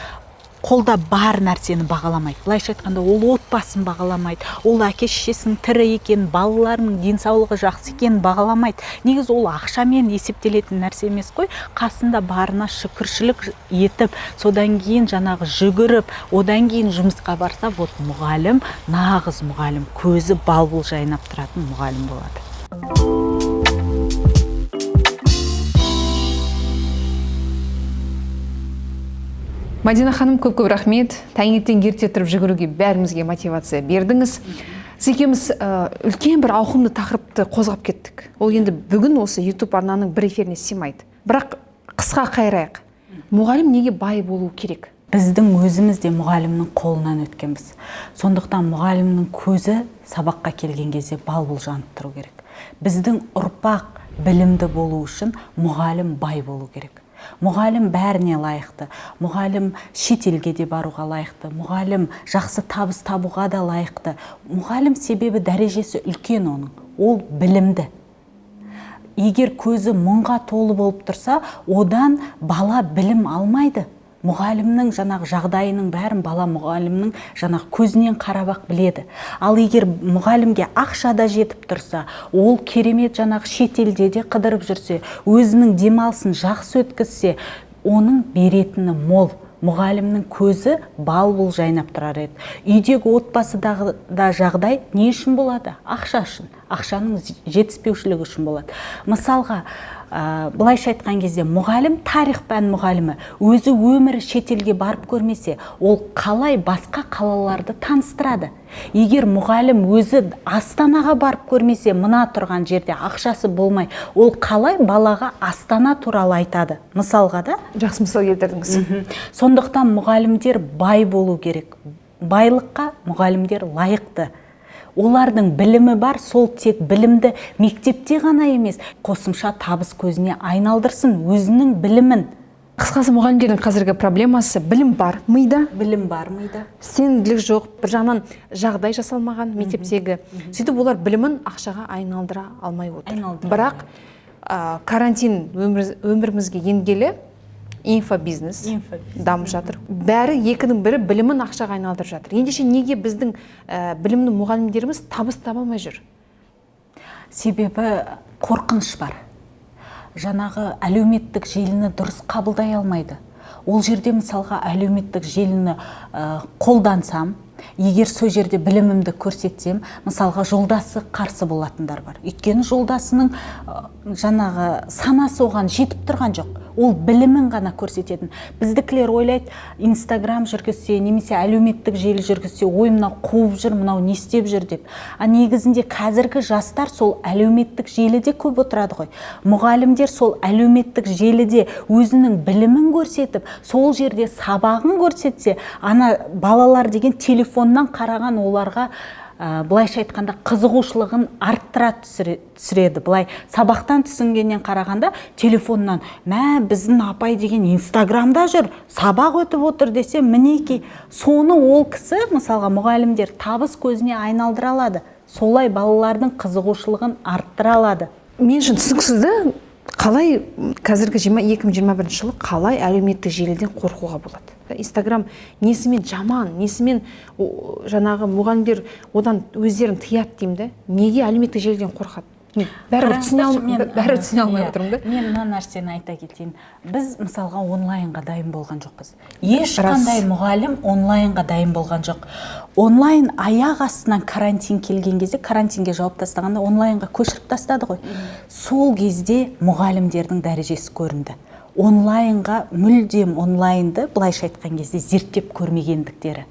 қолда бар нәрсені бағаламайды. Былайша айтқанда, ол отбасын бағаламайды. Ол әке-шешесінің тірі екенін, балаларының денсаулығы жақсы екенін бағаламайды. Негізі ол ақшамен есептелетін нәрсе емес қой. Қасында барына шүкіршілік етіп, содан кейін жаңағы жүгіріп, одан кейін жұмысқа барса, вот мұғалім, нағыз мұғалім, көзі бал-бұл жайнап тұратын мұғалім болады. Мадина ханым, көп-көп рахмет. Таңертең ерте тұрып жүгіруге бәрімізге мотивация бердіңіз. Сіз екеуміз үлкен бір ауқымды тақырыпты қозғап кеттік. Ол енді бүгін осы YouTube арнаның бір эфиріне сыймайды. Бірақ қысқа қайырайық. Мұғалім неге бай болу керек? Біздің өзіміз де мұғалімнің қолынан өткенбіз. Сондықтан мұғалімнің көзі сабаққа келген кезде бал-бұл жанып тұру керек. Біздің ұрпақ білімді болу үшін мұғалім бай болу керек. Мұғалім бәріне лайықты, мұғалім шетелге де баруға лайықты, мұғалім жақсы табыс табуға да лайықты. Мұғалім себебі дәрежесі үлкен оның, ол білімді. Егер көзі мұңға толы болып тұрса, одан бала білім алмайды. мұғалімнің жаңағы жағдайының бәрін бала мұғалімнің жаңағы көзінен қарап-ақ біледі. Ал егер мұғалімге ақша да жетіп тұрса, ол керемет жаңағы шетелде де қыдырып жүрсе, өзінің демалысын жақсы өткізсе, оның беретіні мол. Мұғалімнің көзі бал-бұл жайнап тұрар еді. Үйдегі отбасыдағы да жағдай не үшін болады? Ақша үшін. Ақшаның жетіспеушілігі үшін болады. Мысалға, былайша айтқан кезде мұғалім, тарих пән мұғалімі өзі өмірі шетелге барып көрмесе, ол қалай басқа қалаларды таныстырады? Егер мұғалім өзі Астанаға барып көрмесе, мына тұрған жерде ақшасы болмай, ол қалай балаға Астана туралы айтады? Мысалға да? Жақсы мысал келтірдіңіз. Сондықтан мұғалімдер бай болу керек. Байлыққа мұғалімдер лайықты. Олардың білімі бар, сол тек білімді мектепте ғана емес, қосымша табыс көзіне айналдырсын өзінің білімін. Қысқасы, мұғалімдердің қазіргі проблемасы білім бар мида, Білім бар мида. сенімділік жоқ, бір жағынан жағдай жасалмаған мектептегі. Сөйтіп олар білімін ақшаға айналдыра алмай отыр. Бірақ карантин өмірімізге енгелі инфобизнес дамып жатыр. Бәрі екінің бірі білімін ақшаға айналдырып жатыр. Ендеше неге біздің білімді мұғалімдеріміз табыс таба алмай жүр? Себебі қорқыныш бар. Жаңағы әлеуметтік желіні дұрыс қабылдай алмайды. Ол жерде мысалға әлеуметтік желіні қолдансам, егер сол жерде білімімді көрсетсем, мысалға жолдасы қарсы болатындар бар. Өйткені жолдасының жаңағы санасы оған жетіп тұрған жоқ. Ол білімін ғана көрсететін. Біздікілер ойлайды, Инстаграм жүргізсе, немесе әлеуметтік желі жүргізсе, ой, мынау қуып жүр, мынау не істеп жүр деп. Негізінде қазіргі жастар сол әлеуметтік желіде көп отырады ғой. Мұғалімдер сол әлеуметтік желіде өзінің білімін көрсетіп, сол жерде сабағын көрсетсе, ана балалар деген телефоннан қараған оларға былайша айтқанда қызығушылығын арттыра түсіреді. Былай сабақтан түсінгеннен қарағанда телефоннан, біздің апай деген Инстаграмда жүр, сабақ өтіп отыр десе, мінеки, соны ол кісі, мысалға мұғалімдер табыс көзіне айналдыра алады. Солай балалардың қызығушылығын арттыра алады. Мен үшін түсініксізді, қалай қазіргі 2021 жылы қалай әлеуметтік желіден қорқуға болады? Инстаграм несімен жаман, несімен жаңағы мұғалімдер одан өздерін тыяды деймді. Неге әлеуметтік желіден қорқады? Бәрі түсіне алмай отырмын да. Мен мына нәрсені айта кетейін. Біз мысалға онлайнға дайын болған жоқпыз. Ешқандай мұғалім онлайнға дайын болған жоқ. Онлайн аяқ астынан карантин келген кезде, карантинге жауып тастағанда онлайнға көшіріп тастады ғой. Сол кезде мұғалімдердің дәрежесі көрінді. Онлайнға, мүлдем онлайнды былайша айтқан кезде зерттеп көрмегендіктері.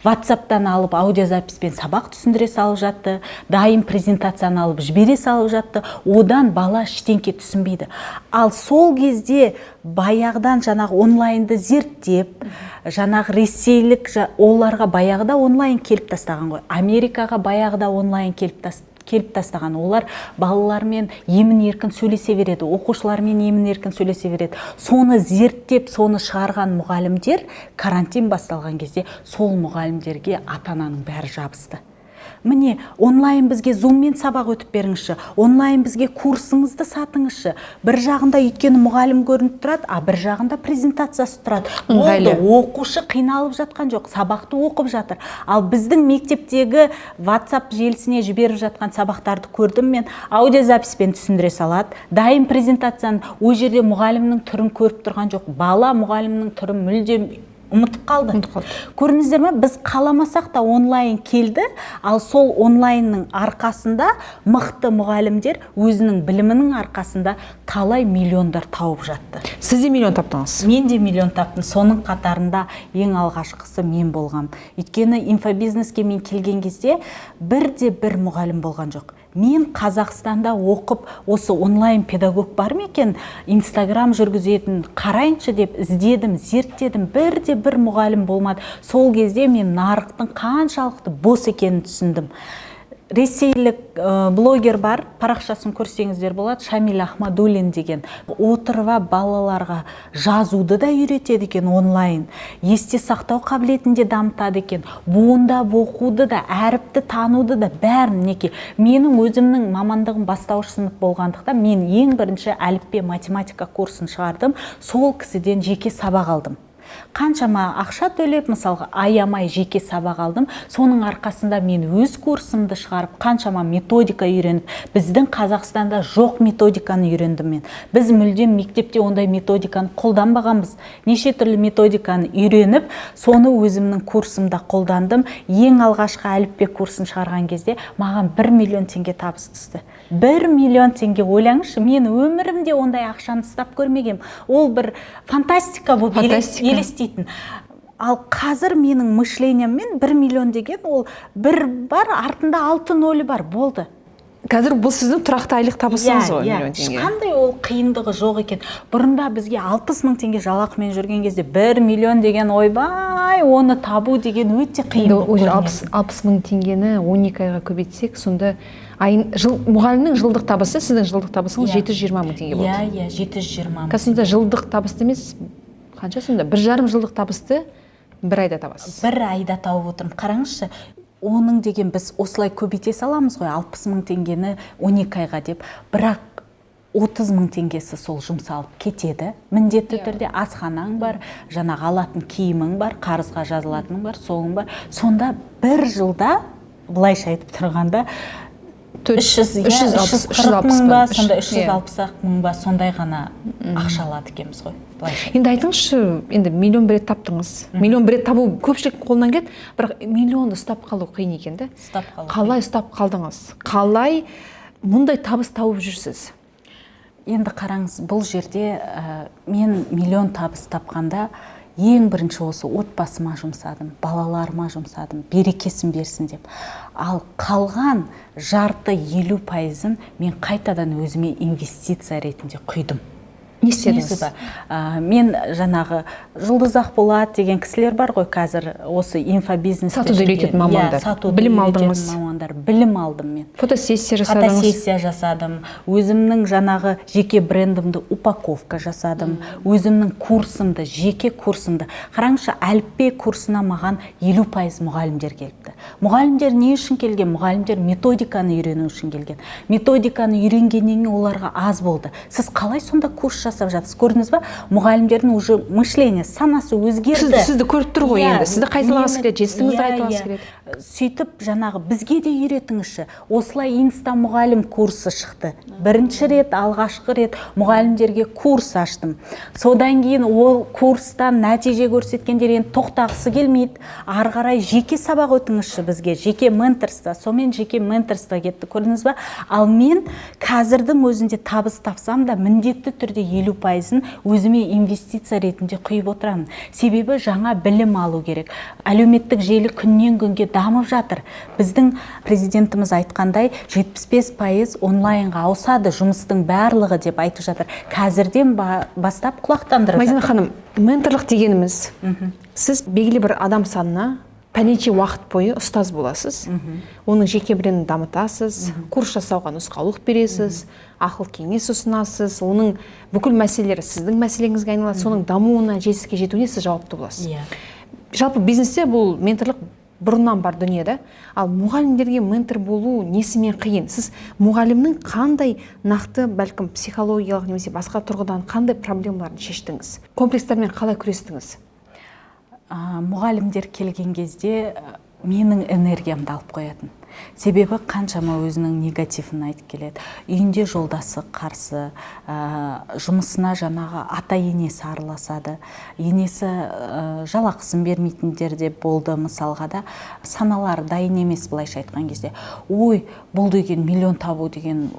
WhatsApp-тан алып аудиозаписпен сабақ түсіндіре салып жатты, дайын презентацияны алып жібере салып жатты, одан бала ештеңке түсінбейді. Ал сол кезде баяғыдан жаңағы онлайнды зерттеп, жаңағы ресейлік оларға баяғыда онлайн келіп тастаған ғой. Америкаға баяғыда онлайн келіп тастаған. Олар балалармен емін еркін сөйлесе береді, оқушылармен емін еркін сөйлесе береді. Соны зерттеп, соны шығарған мұғалімдер карантин басталған кезде сол мұғалімдерге ата-ананың бәрі жабысты. Міне, онлайн бізге зуммен сабақ өтіп беріңізші, онлайн бізге курсыңызды сатыңызшы. Бір жағында өйткені мұғалім көрініп тұрады, бір жағында презентациясы тұрады. Болды, оқушы қиналып жатқан жоқ, сабақты оқып жатыр. Ал біздің мектептегі WhatsApp желісіне жіберіп жатқан сабақтарды көрдім мен, аудиозаписпен түсіндіре салады. Дайын презентацияны о жерде мұғалімнің түрін көріп тұрған жоқ. Бала мұғалімнің түрін мүлдем ұмытып қалды. Көрдіңіздер ме, біз қаламасақ та онлайн келді, ал сол онлайнның арқасында мықты мұғалімдер өзінің білімінің арқасында талай миллиондар тауып жатты. Сіз де миллион таптыңыз? Мен де миллион таптым. Соның қатарында ең алғашқысы мен болғам. Өйткені инфобизнеске мен келген кезде бір мұғалім болған жоқ. Мен Қазақстанда оқып, осы онлайн педагог бар ма екен, Инстаграм жүргізетін қарайыншы деп іздедім, зерттедім, бір мұғалім болмады. Сол кезде мен нарықтың қаншалықты бос екенін түсіндім. Ресейлік блогер бар, парақшасын көрсеңіздер болады, Шамиль Ахмадуллин деген. Отырып балаларға жазуды да үйретеді екен онлайн. Есте сақтау қабілетін де дамытады екен. Буындап оқуды да, әріпті тануды да бәрін неке. Менің өзімнің мамандығым бастауыш сынып болғандықтан мен ең бірінші әліппе математика курсын шығардым. Сол кісіден жеке сабақ алдым. Қаншама ақша төлеп, мысалға аямай жеке сабақ алдым. Соның арқасында мен өз курсымды шығарып, қаншама методика үйреніп, біздің Қазақстанда жоқ методиканы үйрендім мен. Біз мүлдем мектепте ондай методиканы қолданбағанбыз. Неше түрлі методиканы үйреніп, соны өзімнің курсымда қолдандым. Ең алғашқы әліппе курсын шығарған кезде маған 1 миллион теңге табыс түсті. 1 миллион теңге, ойлаңызшы, мен өмірімде ондай ақшаны ұстап көрмегем. Ол бір фантастика болып елестейтін. Ал қазір менің мышлениеммен 1 миллион деген ол бір бар, артында 6 нөлі бар, болды. Қазір бұл сіздің тұрақты айлық табысыңыз ғой, миллион теңге. Ешқандай ол қиындығы жоқ екен. Бұрында бізге 60 мың теңге жалақымен жүрген кезде 1 миллион деген ойбай, оны табу деген өте қиын. 60 мың теңгені 12 айға көбейтсек, сонда мұғалімнің жылдық табысы, сіздің жылдық табысыңыз 720 мың теңге болды. Иә, 720 мың. Сонда жылдық табысты емес, қанша сонда? 1,5 жылдық табысты бір айда табасыз. Бір айда тауып отырмын. Қараңызшы, оның деген біз осылай көбейте саламыз ғой, 60 мың теңгені 12 айға деп, бірақ 30 мың теңгесі сол жұмсалып кетеді. Міндетті түрде асханаң бар, жаңағы алатын киімің бар, қарызға жазылатының бар, соның бар. Сонда бір жылда, былайша айтып тұрғанда, 340 мың ба, сонда 360 мың ба, сондай ғана ақша алады екенбіз ғой. Енді айтыңызшы, енді миллион бір рет таптыңыз. Миллион бір рет табу көпшілік қолынан келеді, бірақ миллионды ұстап қалу қиын екен де. Қалай ұстап қалдыңыз? Қалай мұндай табыс тауып жүрсіз? Енді қараңыз, бұл жерде мен миллион табыс тапқанда ең бірінші осы отбасыма жұмсадым, балаларыма жұмсадым, берекесін берсін деп. Ал қалған жарты 50%-ын мен қайтадан өзіме инвестиция ретінде құйдым. Не істедіңіз? Мен жаңағы Жұлдыз Ақболат деген кісілер бар ғой қазір, осы инфобизнесте сатуды үйрететін мамандар. Білім алдыңыз. Білім алдым мен. Фотосессия жасадыңыз. Фотосессия жасадым. Өзімнің жаңағы жеке брендімді упаковка жасадым. Өзімнің курсымды, жеке курсымды. Қараңызшы, әліппе курсына маған 50% мұғалімдер келіпті. Мұғалімдер не үшін келген? Мұғалімдер методиканы үйрену үшін келген. Методиканы үйренгеннен оларға аз болды. Сіз қалай сонда курс жасап жатсыз? Көрдіңіз ба? Мұғалімдердің уже мышление, санасы өзгерді. Сізді көріп тұр ғой енді. Сізді қайталағысы келеді, жетістігіңізді қайталағысы келеді. Сөйтіп, жаңағы бізге де үйретіңізші. Осылай инста мұғалім курсы шықты. Бірінші рет, алғашқы рет мұғалімдерге курс аштым. Содан кейін ол курстан нәтиже көрсеткендер енді тоқтағысы келмейді. Ары қарай жеке сабақ өтіңізші бізге, жеке менторство. Сонымен жеке менторство кетті. Көрдіңіз ба? Ал мен қазірдің өзінде табыс тапсам да міндетті түрде 50%-ын өзіме инвестиция ретінде құйып отырамын. Себебі жаңа білім алу керек. Әлеуметтік желі күннен күнге дамып жатыр. Біздің президентіміз айтқандай 75% онлайнға ауысады жұмыстың барлығы деп айтып жатыр. Қазірден бастап құлақтандырып жатыр. Мадина ханым, менторлық дегеніміз, сіз белгілі бір адам санына пәленше уақыт бойы ұстаз боласыз, оның жеке брендін дамытасыз, курс жасауға нұсқаулық бересіз, ақыл кеңес ұсынасыз, оның бүкіл мәселелері сіздің мәселеңізге айналады, соның дамуына, жетістікке жетуіне сіз жауапты боласыз. Жалпы бизнесте бұл менторлық бұрыннан бар дүниеде, ал мұғалімдерге ментор болу несімен қиын? Сіз мұғалімнің қандай нақты, бәлкім психологиялық немесе басқа тұрғыдан қандай проблемаларын шештіңіз? Комплекстармен қалай күрестіңіз? Мұғалімдер келген кезде менің энергиямды алып қоятын. Себебі қаншама өзінің негативін айтып келеді. Үйінде жолдасы қарсы, жұмысына жаңағы ата енесі араласады. Енесі жалақысын бермейтіндер де болды мысалға да. Саналары дайын емес былайша айтқан кезде. Ой, бұл деген миллион табу деген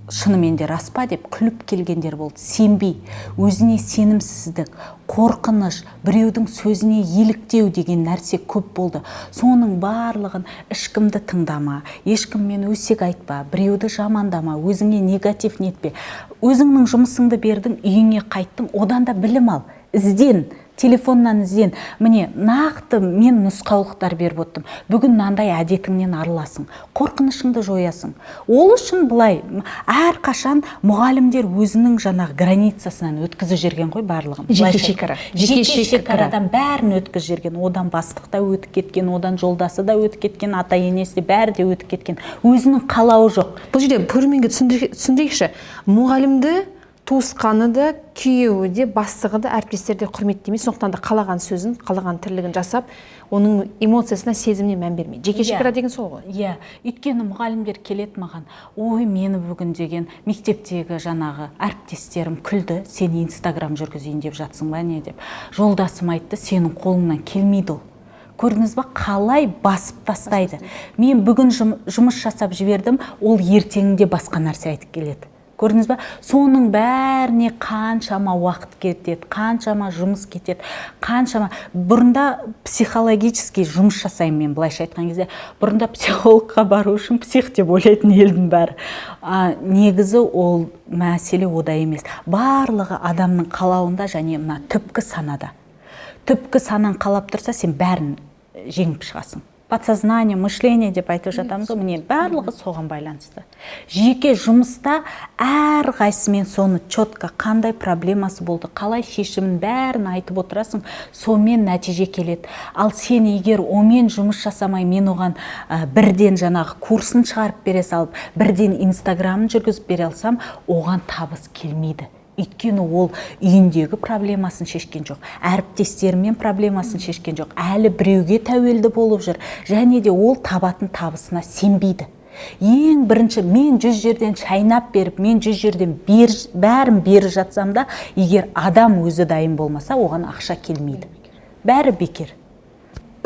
шынымен де рас па деп күліп келгендер болды. Сенбей, өзіне сенімсіздік, қорқыныш, біреудің сөзіне еліктеу деген нәрсе көп болды. Соның барлығын ешкімді тыңдама, ешкіммен өсек айтпа, біреуді жамандама, өзіңе негатив нетпе. Өзіңнің жұмысыңды бердің, үйіңе қайттың, одан да білім ал, ізден. Телефоннан ізден. Міне, нақты мен нұсқаулықтар беріп оттым. Бүгін мынандай әдетіңнен арыласың, қорқынышыңды жоясың. Ол үшін былай, әрқашан мұғалімдер өзінің жаңағы границасынан өткізіп жүрген ғой барлығын. Жеке шекарадан бәрін өткізіп жүрген. Одан бастық та өтіп кеткен, одан жолдасы да өтіп кеткен, ата енесі де бәрі де өтіп кеткен. Өзінің қалауы жоқ. Бұл жерде көрерменге түсіндірейікші, мұғалімді туысқаны да, күйеуі де, бастығы да, әріптестері де құрметтемей, сондықтан да қалаған сөзін, қалаған тірлігін жасап, оның эмоциясына, сезіміне мән бермей. Жеке шекара деген сол ғой. Иә, өйткені мұғалімдер келеді маған, ой, мені бүгін деген мектептегі жаңағы әріптестерім күлді, сен Инстаграм жүргізейін деп жатсың ба не деп. Жолдасым айтты, сенің қолыңнан келмейді ол. Көрдіңіз ба, қалай басып тастайды. Мен бүгін жұмыс жасап жібердім, ол ертеңінде басқа нәрсе айтып келеді. Көрдіңіз ба, соның бәріне қаншама уақыт кетеді, қаншама жұмыс кетеді, қаншама. Бұрында психологический жұмыс жасаймын мен, былайша айтқан кезде. Бұрында психологқа бару үшін псих деп ойлайтын елдің бәрі. Негізі ол мәселе ода емес. Барлығы адамның қалауында және мына түпкі санада. Түпкі санан қалап тұрса, сен бәрін жеңіп шығасың. Подсознание, мышление деп айтып жатамыз, міне барлығы соған байланысты. Жеке жұмыста әр қайсымен соны четко қандай проблемасы болды, қалай шешімін бәрін айтып отырасың, сонымен нәтиже келеді. Ал сен егер омен жұмыс жасамай, мен оған бірден жаңағы курсын шығарып бере салып, бірден Инстаграмын жүргізіп бере алсам, оған табыс келмейді. Өйткені ол үйіндегі проблемасын шешкен жоқ, әріптестерімен проблемасын шешкен жоқ, әлі біреуге тәуелді болып жүр, және де ол табатын табысына сенбейді. Ең бірінші, мен 100 жерден шайнап беріп, мен 100 жерден бәрін беріп жатсам да, егер адам өзі дайын болмаса, оған ақша келмейді. Бәрі бекер.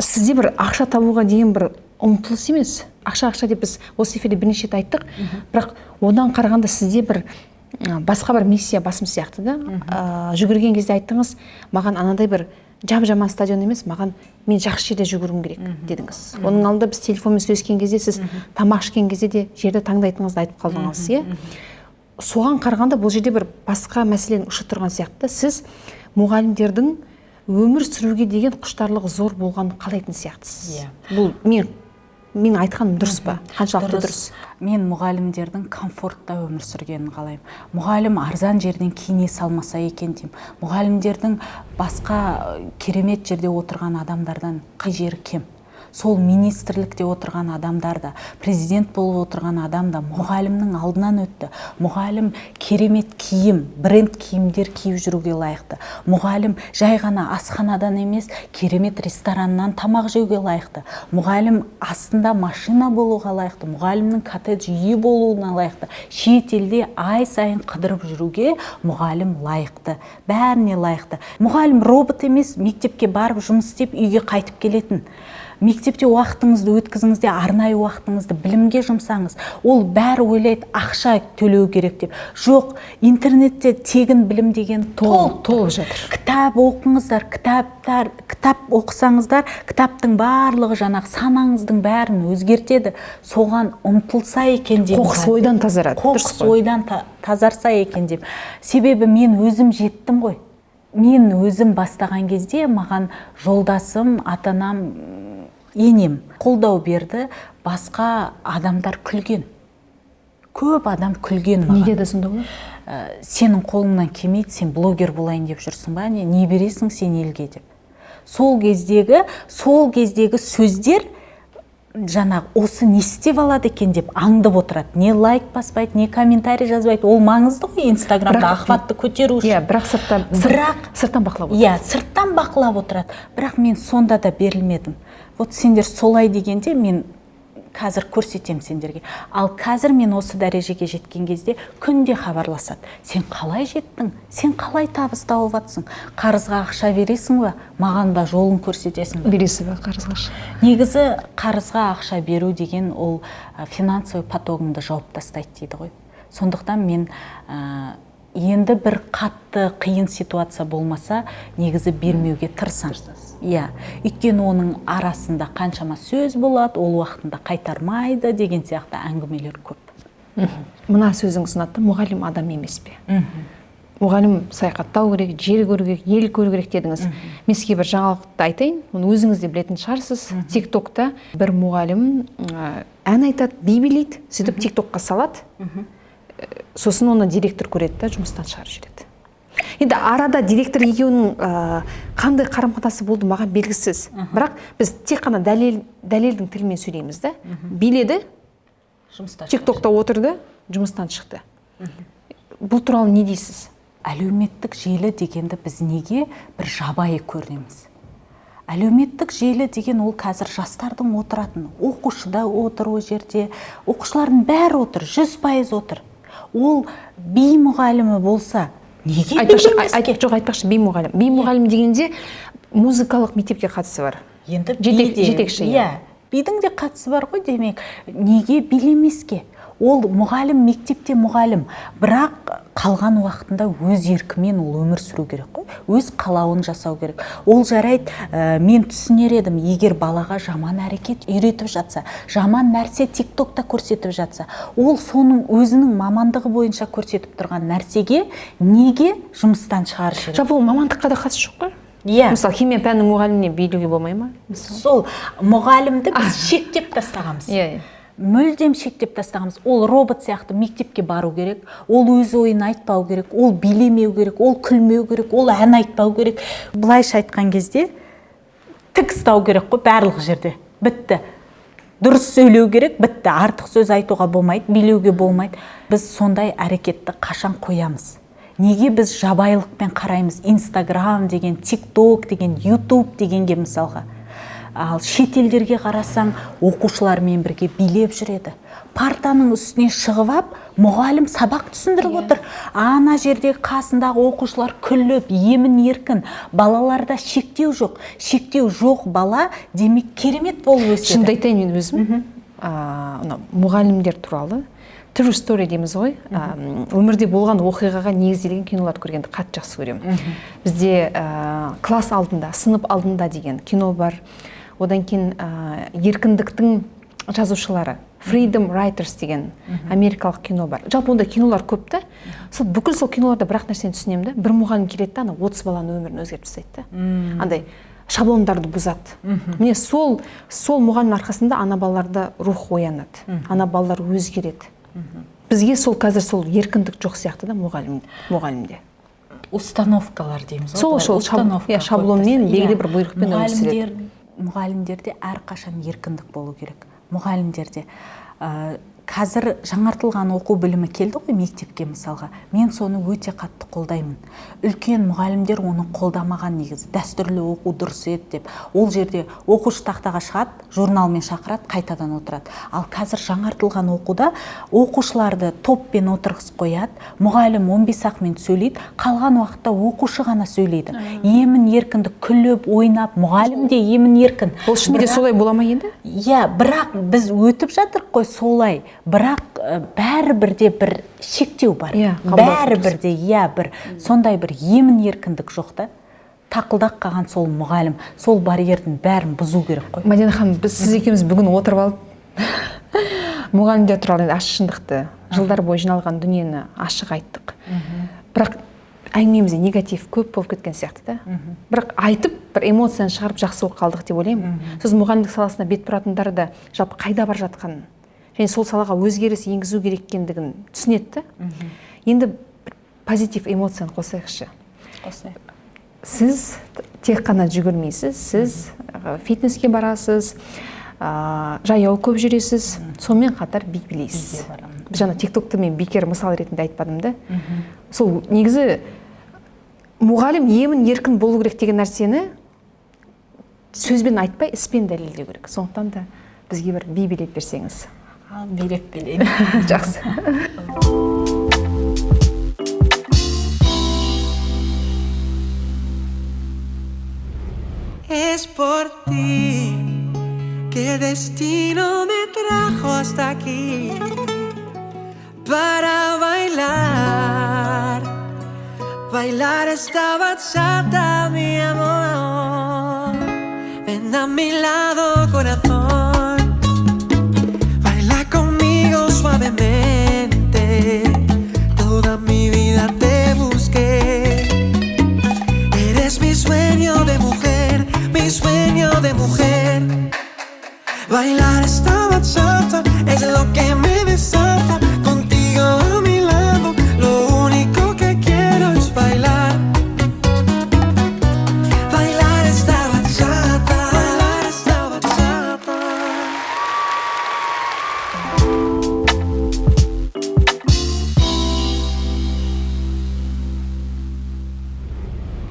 Сізде бір ақша табуға деген бір ұмтылыс емес. Ақша деп біз осы эфирде бірнеше рет айттық, бірақ одан қарағанда сізде бір басқа бір миссия басым сияқты да. Жүгірген кезде айттыңыз, маған анадай бір жап-жаман стадион емес, мен жақсы жерде жүгіруім керек дедіңіз. Оның алдында біз телефонмен сөйлескен кезде, сіз тамақ ішкен кезде де жерді таңдайтыныңызды айтып қалдыңыз, иә? Соған қарағанда бұл жерде бір басқа мәселенің ұшы тұрған сияқты. Сіз мұғалімдердің өмір сүруге деген құштарлығы зор болғанын қалайтын сияқтысыз. Бұл мен айтқаным дұрыс па? Қаншалықты дұрыс? Мен мұғалімдердің комфортта өмір сүргенін қалаймын. Мұғалім арзан жерден киіне салмаса екен деймін. Мұғалімдердің басқа керемет жерде отырған адамдардан қай жері кем? Сол министрлікте отырған адамдар да, президент болып отырған адам да мұғалімнің алдынан өтті. Мұғалім керемет киім, бренд киімдер киіп жүруге лайықты. Мұғалім жай ғана асханадан емес, керемет рестораннан тамақ жеуге лайықты. Мұғалім астында машина болуға лайықты. Мұғалімнің коттедж үйі болуына лайықты. Шет елде ай сайын қыдырып жүруге мұғалім лайықты. Бәріне лайықты. Мұғалім робот емес, мектепке барып жұмыс істеп үйге қайтып келетін. Мектепте уақытыңызды өткізіңізде, арнайы уақытыңызды білімге жұмсаңыз. Ол бәрі ойлайды, ақша төлеу керек деп. Жоқ, интернетте тегін білім деген толып жатыр. Кітап оқыңыздар, кітап оқысаңыздар, кітаптың барлығы жаңағы санаңыздың бәрін өзгертеді. Соған ұмтылса екен деп. Қоқыс ойдан тазарады. Қоқыс ойдан тазарса екен деп. Себебі мен өзім жеттім ғой. Мен өзім бастаған кезде маған жолдасым, атанам, енем қолдау берді, басқа адамдар күлген. Көп адам күлген маған. Не деді сонда олар? Сенің қолыңнан келмейді, сен блогер болайын деп жүрсің ба, не бересің сен елге деп. Сол кездегі сөздер жаңағы осы не істеп алады екен деп аңдып отырады. Не лайк баспайды, не комментарий жазбайды. Ол маңызды ғой Инстаграмда охватты көтеру үшін. Бірақ сырттан бақылап отырады. Иә, сырттан бақылап отырады. Бірақ мен сонда да берілмедім. Вот сендер солай дегенде мен қазір көрсетем сендерге. Ал қазір мен осы дәрежеге жеткен кезде күнде хабарласады. Сен қалай жеттің? Сен қалай табыс тауып жатсың? Қарызға ақша бересің ба? Маған да жолын көрсетесің ба? Бересің ба қарызға ақша? Негізі қарызға ақша беру деген ол финансовый потогыңды жауып тастайды дейді ғой. Сондықтан мен енді бір қатты қиын ситуация болмаса, негізі бермеуге тырысамын. Иә, өйткені оның арасында қаншама сөз болады, ол уақытында қайтармайды деген сияқты әңгімелер көп. Мына сөзіңіз ұнатты, мұғалім адам емес пе? Мұғалім саяхаттау керек, жер көру керек, ел көру керек дедіңіз. Мен сізге бір жаңалықты айтайын, оны өзіңіз де білетін шығарсыз. TikTokта бір мұғалім ән айтады, би билейді, сөйтіп TikTokқа салады. Сосын оны директор көреді, жұмыстан шығарып жібереді. Енді арада директор екеуінің қандай қарым-қатынасы болды маған белгісіз. Бірақ біз тек қана дәлелдің тілімен сөйлейміз да. Биледі, TikTokта отырды, жұмыстан шықты. Бұл туралы не дейсіз? әлеуметтік желі дегенді біз неге бір жабайы көреміз? Әлеуметтік желі деген ол қазір жастардың отыратын, оқушы да отыр о жерде, оқушылардың бәрі отыр, 100% отыр. Ол би мұғалімі болса, неге билемеске? Жоқ, айтпақшы, би мұғалім. Би мұғалім дегенде музыкалық мектепке қатысы бар. Енді жетекші. Бидің де қатысы бар ғой, демек, неге билемеске? Ол мұғалім, мектепте мұғалім, бірақ қалған уақытында өз еркімен ол өмір сүру керек қой, өз қалауын жасау керек. Ол жарайды, мен түсінер едім, егер балаға жаман әрекет үйретіп жатса, жаман нәрсе тиктокта көрсетіп жатса, ол соның өзінің мамандығы бойынша көрсетіп тұрған нәрсеге неге жұмыстан шығарып жібереді? Жалпы ол мамандыққа да қатысы жоқ қой? Мысалы, химия пәнінің мұғаліміне билеуге болмай ма? Сол мұғалімді біз шектеп тастағанбыз. Мүлдем шектеп тастағанбыз. Ол робот сияқты мектепке бару керек, ол өз ойын айтпау керек, ол билемеу керек, ол күлмеу керек, ол ән айтпау керек. Бұлайша айтқан кезде тік ұстау керек қой барлық жерде. Бітті. Дұрыс сөйлеу керек, бітті. Артық сөз айтуға болмайды, билеуге болмайды. Біз сондай әрекетті қашан қоямыз? Неге біз жабайылықпен қараймыз? Инстаграм деген, тикток деген, ютуб дегенге мысалға. Ал шетелдерге қарасаң, оқушылармен бірге билеп жүреді. Партаның үстіне шығып ап, мұғалім сабақ түсіндіріп отыр. Ана жердегі қасындағы оқушылар күліп, емін еркін. Балаларда шектеу жоқ. Шектеу жоқ бала, демек керемет болып өседі. Шынымды айтайын мен өзім, мұғалімдер туралы true story дейміз ғой, өмірде болған оқиғаға негізделген киноларды көргенді қатты жақсы көремін. Бізде класс алдында, сынып алдында деген кино бар. Одан кейін еркіндіктің жазушылары, Freedom Writers деген америкалық кино бар. Жалпы онда кинолар көп та. Сол бүкіл сол киноларда бір нәрсені түсінемін да, бір мұғалім келеді да, 30 баланың өмірін өзгертіп тастайды да. Андай шаблондарды бұзады. Міне сол мұғалім арқасында ана балаларда рух оянады. Ана балалар өзгереді. Бізге сол қазір сол еркіндік жоқ сияқты да мұғалімде. Установкалар дейміз. Сол шаблонмен, белгілі бір бұйрықпен өмір сүреді. Мұғалімдерде әрқашан еркіндік болу керек. Мұғалімдерде қазір жаңартылған оқу білімі келді ғой мектепке мысалға. Мен соны өте қатты қолдаймын. Үлкен мұғалімдер оны қолдамаған негізі. Дәстүрлі оқу дұрыс еді деп. Ол жерде оқушы тақтаға шығады, журналмен шақырады, қайтадан отырады. Ал қазір жаңартылған оқуда оқушыларды топпен отырғыз қояды. Мұғалім 15 минут сөйлейді, қалған уақытта оқушы ғана сөйлейді. Емін еркіндік күліп, ойнап, мұғалім де емін еркін. Ол шынымен солай бола ма енді? Иә, бірақ біз өтіп жатыр қой солай. Бірақ бәрібірде бір шектеу бар. Бәрібірде бір сондай бір емін еркіндік жоқ та. Тақылдақ қалған сол мұғалім, сол барьердің бәрін бұзу керек қой. Мадина ханым, біз сіз екеуміз бүгін отырып алып мұғалімдер туралы ашық шындықты, жылдар бойы жиналған дүниені ашық айттық. Бірақ әңгімемізде негатив көп болып кеткен сияқты да. Бірақ айтып, бір эмоцияны шығарып жақсы болып қалдық деп ойлаймын. Сіз мұғалімдік саласына бет бұратындар да жалпы қайда бар жатқанын және сол салаға өзгеріс енгізу керек екендігін түсінеді. Енді позитив эмоцияны қосайықшы. Сіз тек қана жүгірмейсіз, сіз фитнеске барасыз, жаяу көп жүресіз, сонымен қатар би билейсіз. Жаңа тиктокты мен бекер мысал ретінде айтпадым да. Сол негізі мұғалім емін еркін болу керек деген нәрсені сөзбен айтпай, іспен дәлелдеу керек. Сондықтан да бізге бір би билеп берсеңіз. Билеп билейін. Жақсы. Es por ti que el destino me trajo hasta aquí para bailar, bailar esta bachata, mi amor. Ven a mi lado, corazón, baila conmigo suavemente. Toda mi vida te busqué. Eres mi sueño de mujer, mi sueño de mujer. Bailar esta bachata es lo que me desata. Contigo a mi lado, lo único que quiero es bailar. Bailar esta bachata, bailar esta bachata.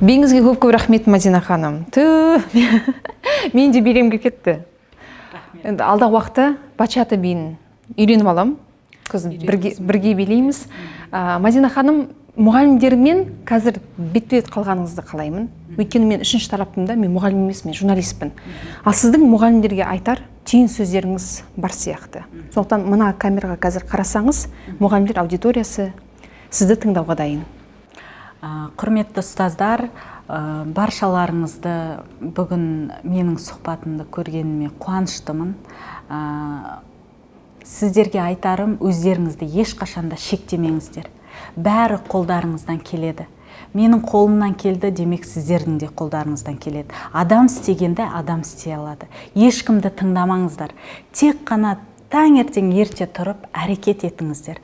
Бейіңізге көп рахмет, Мадина ханым. Мен де беремге кетті. Енді алдағы уақытта бачата биін үйреніп алам. Бірге билейміз. Мадина ханым, мұғалімдермен қазір бет-бет қалғаныңызды қалаймын. Өйткені мен үшінші тараптымда, мен мұғалім емес, мен журналистпін. Ал сіздің мұғалімдерге айтар түйін сөздеріңіз бар сияқты. Сондықтан мына камераға қазір қарасаңыз, мұғалімдер аудиториясы сізді тыңдауға дайын. Құрметті ұстаздар, баршаларыңызды бүгін менің сұхбатымды көргеніме қуаныштымын. Сіздерге айтарым, өздеріңізді ешқашанда шектемеңіздер. Бәрі қолдарыңыздан келеді. Менің қолымнан келді, демек сіздердің де қолдарыңыздан келеді. Адам істегенді адам істей алады. Ешкімді тыңдамаңыздар. Тек қана таңертең ерте тұрып әрекет етіңіздер.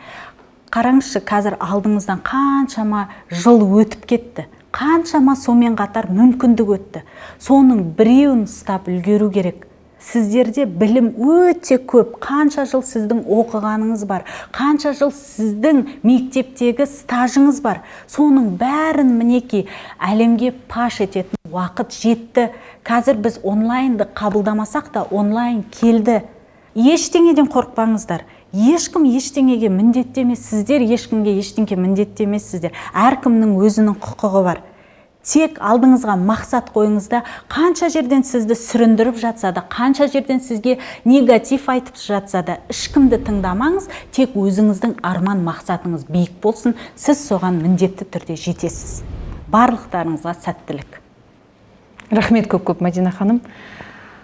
Қараңызшы, қазір алдыңыздан қаншама жыл өтіп кетті. Қаншама сонымен қатар мүмкіндік өтті. Соның біреуін ұстап үлгеру керек. Сіздерде білім өте көп. Қанша жыл сіздің оқығаныңыз бар, қанша жыл сіздің мектептегі стажыңыз бар. Соның бәрін мінеки әлемге паш ететін уақыт жетті. Қазір біз онлайнды қабылдамасақ та онлайн келді. Ештеңеден қорықпаңыздар. Ешкім ештеңеге міндетті емес, сіздер ешкімге ештеңеге міндетті емессіздер. Әркімнің өзінің құқығы бар. Тек алдыңызға мақсат қойыңызда, қанша жерден сізді сүріндіріп жатса да, қанша жерден сізге негатив айтып жатса да, ешкімді тыңдамаңыз, тек өзіңіздің арман мақсатыңыз биік болсын, сіз соған міндетті түрде жетесіз. Барлықтарыңызға сәттілік. Рахмет көп, Мадина ханым.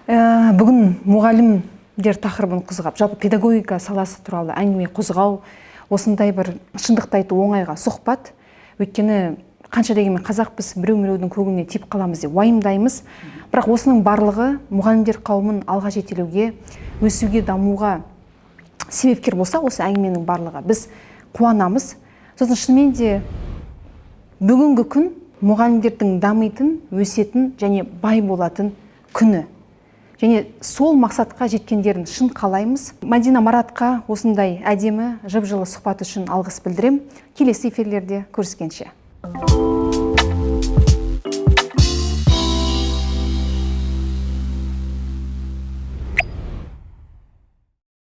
Бүгін мұғалімдер тақырыбын қозғап, жалпы педагогика саласы туралы әңгіме қозғау, осындай бір шындықты айту оңайға сұхбат. Өйткені қанша дегенмен қазақпыз, біреу-біреудің көгіне тиіп қаламыз деп уайымдаймыз. Бірақ осының барлығы мұғалімдер қауымын алға жетелеуге, өсуге, дамуға себепкер болса, осы әңгіменің барлығы біз қуанамыз. Сосын шынымен де бүгінгі күн мұғалімдердің дамитын, өсетін және бай болатын күні. Және сол мақсатқа жеткендерін шын қалаймыз. Мадина Маратқа осындай әдемі, жып-жылы сұхбат үшін алғыс білдірем. Келесі эфирлерде көріскенше.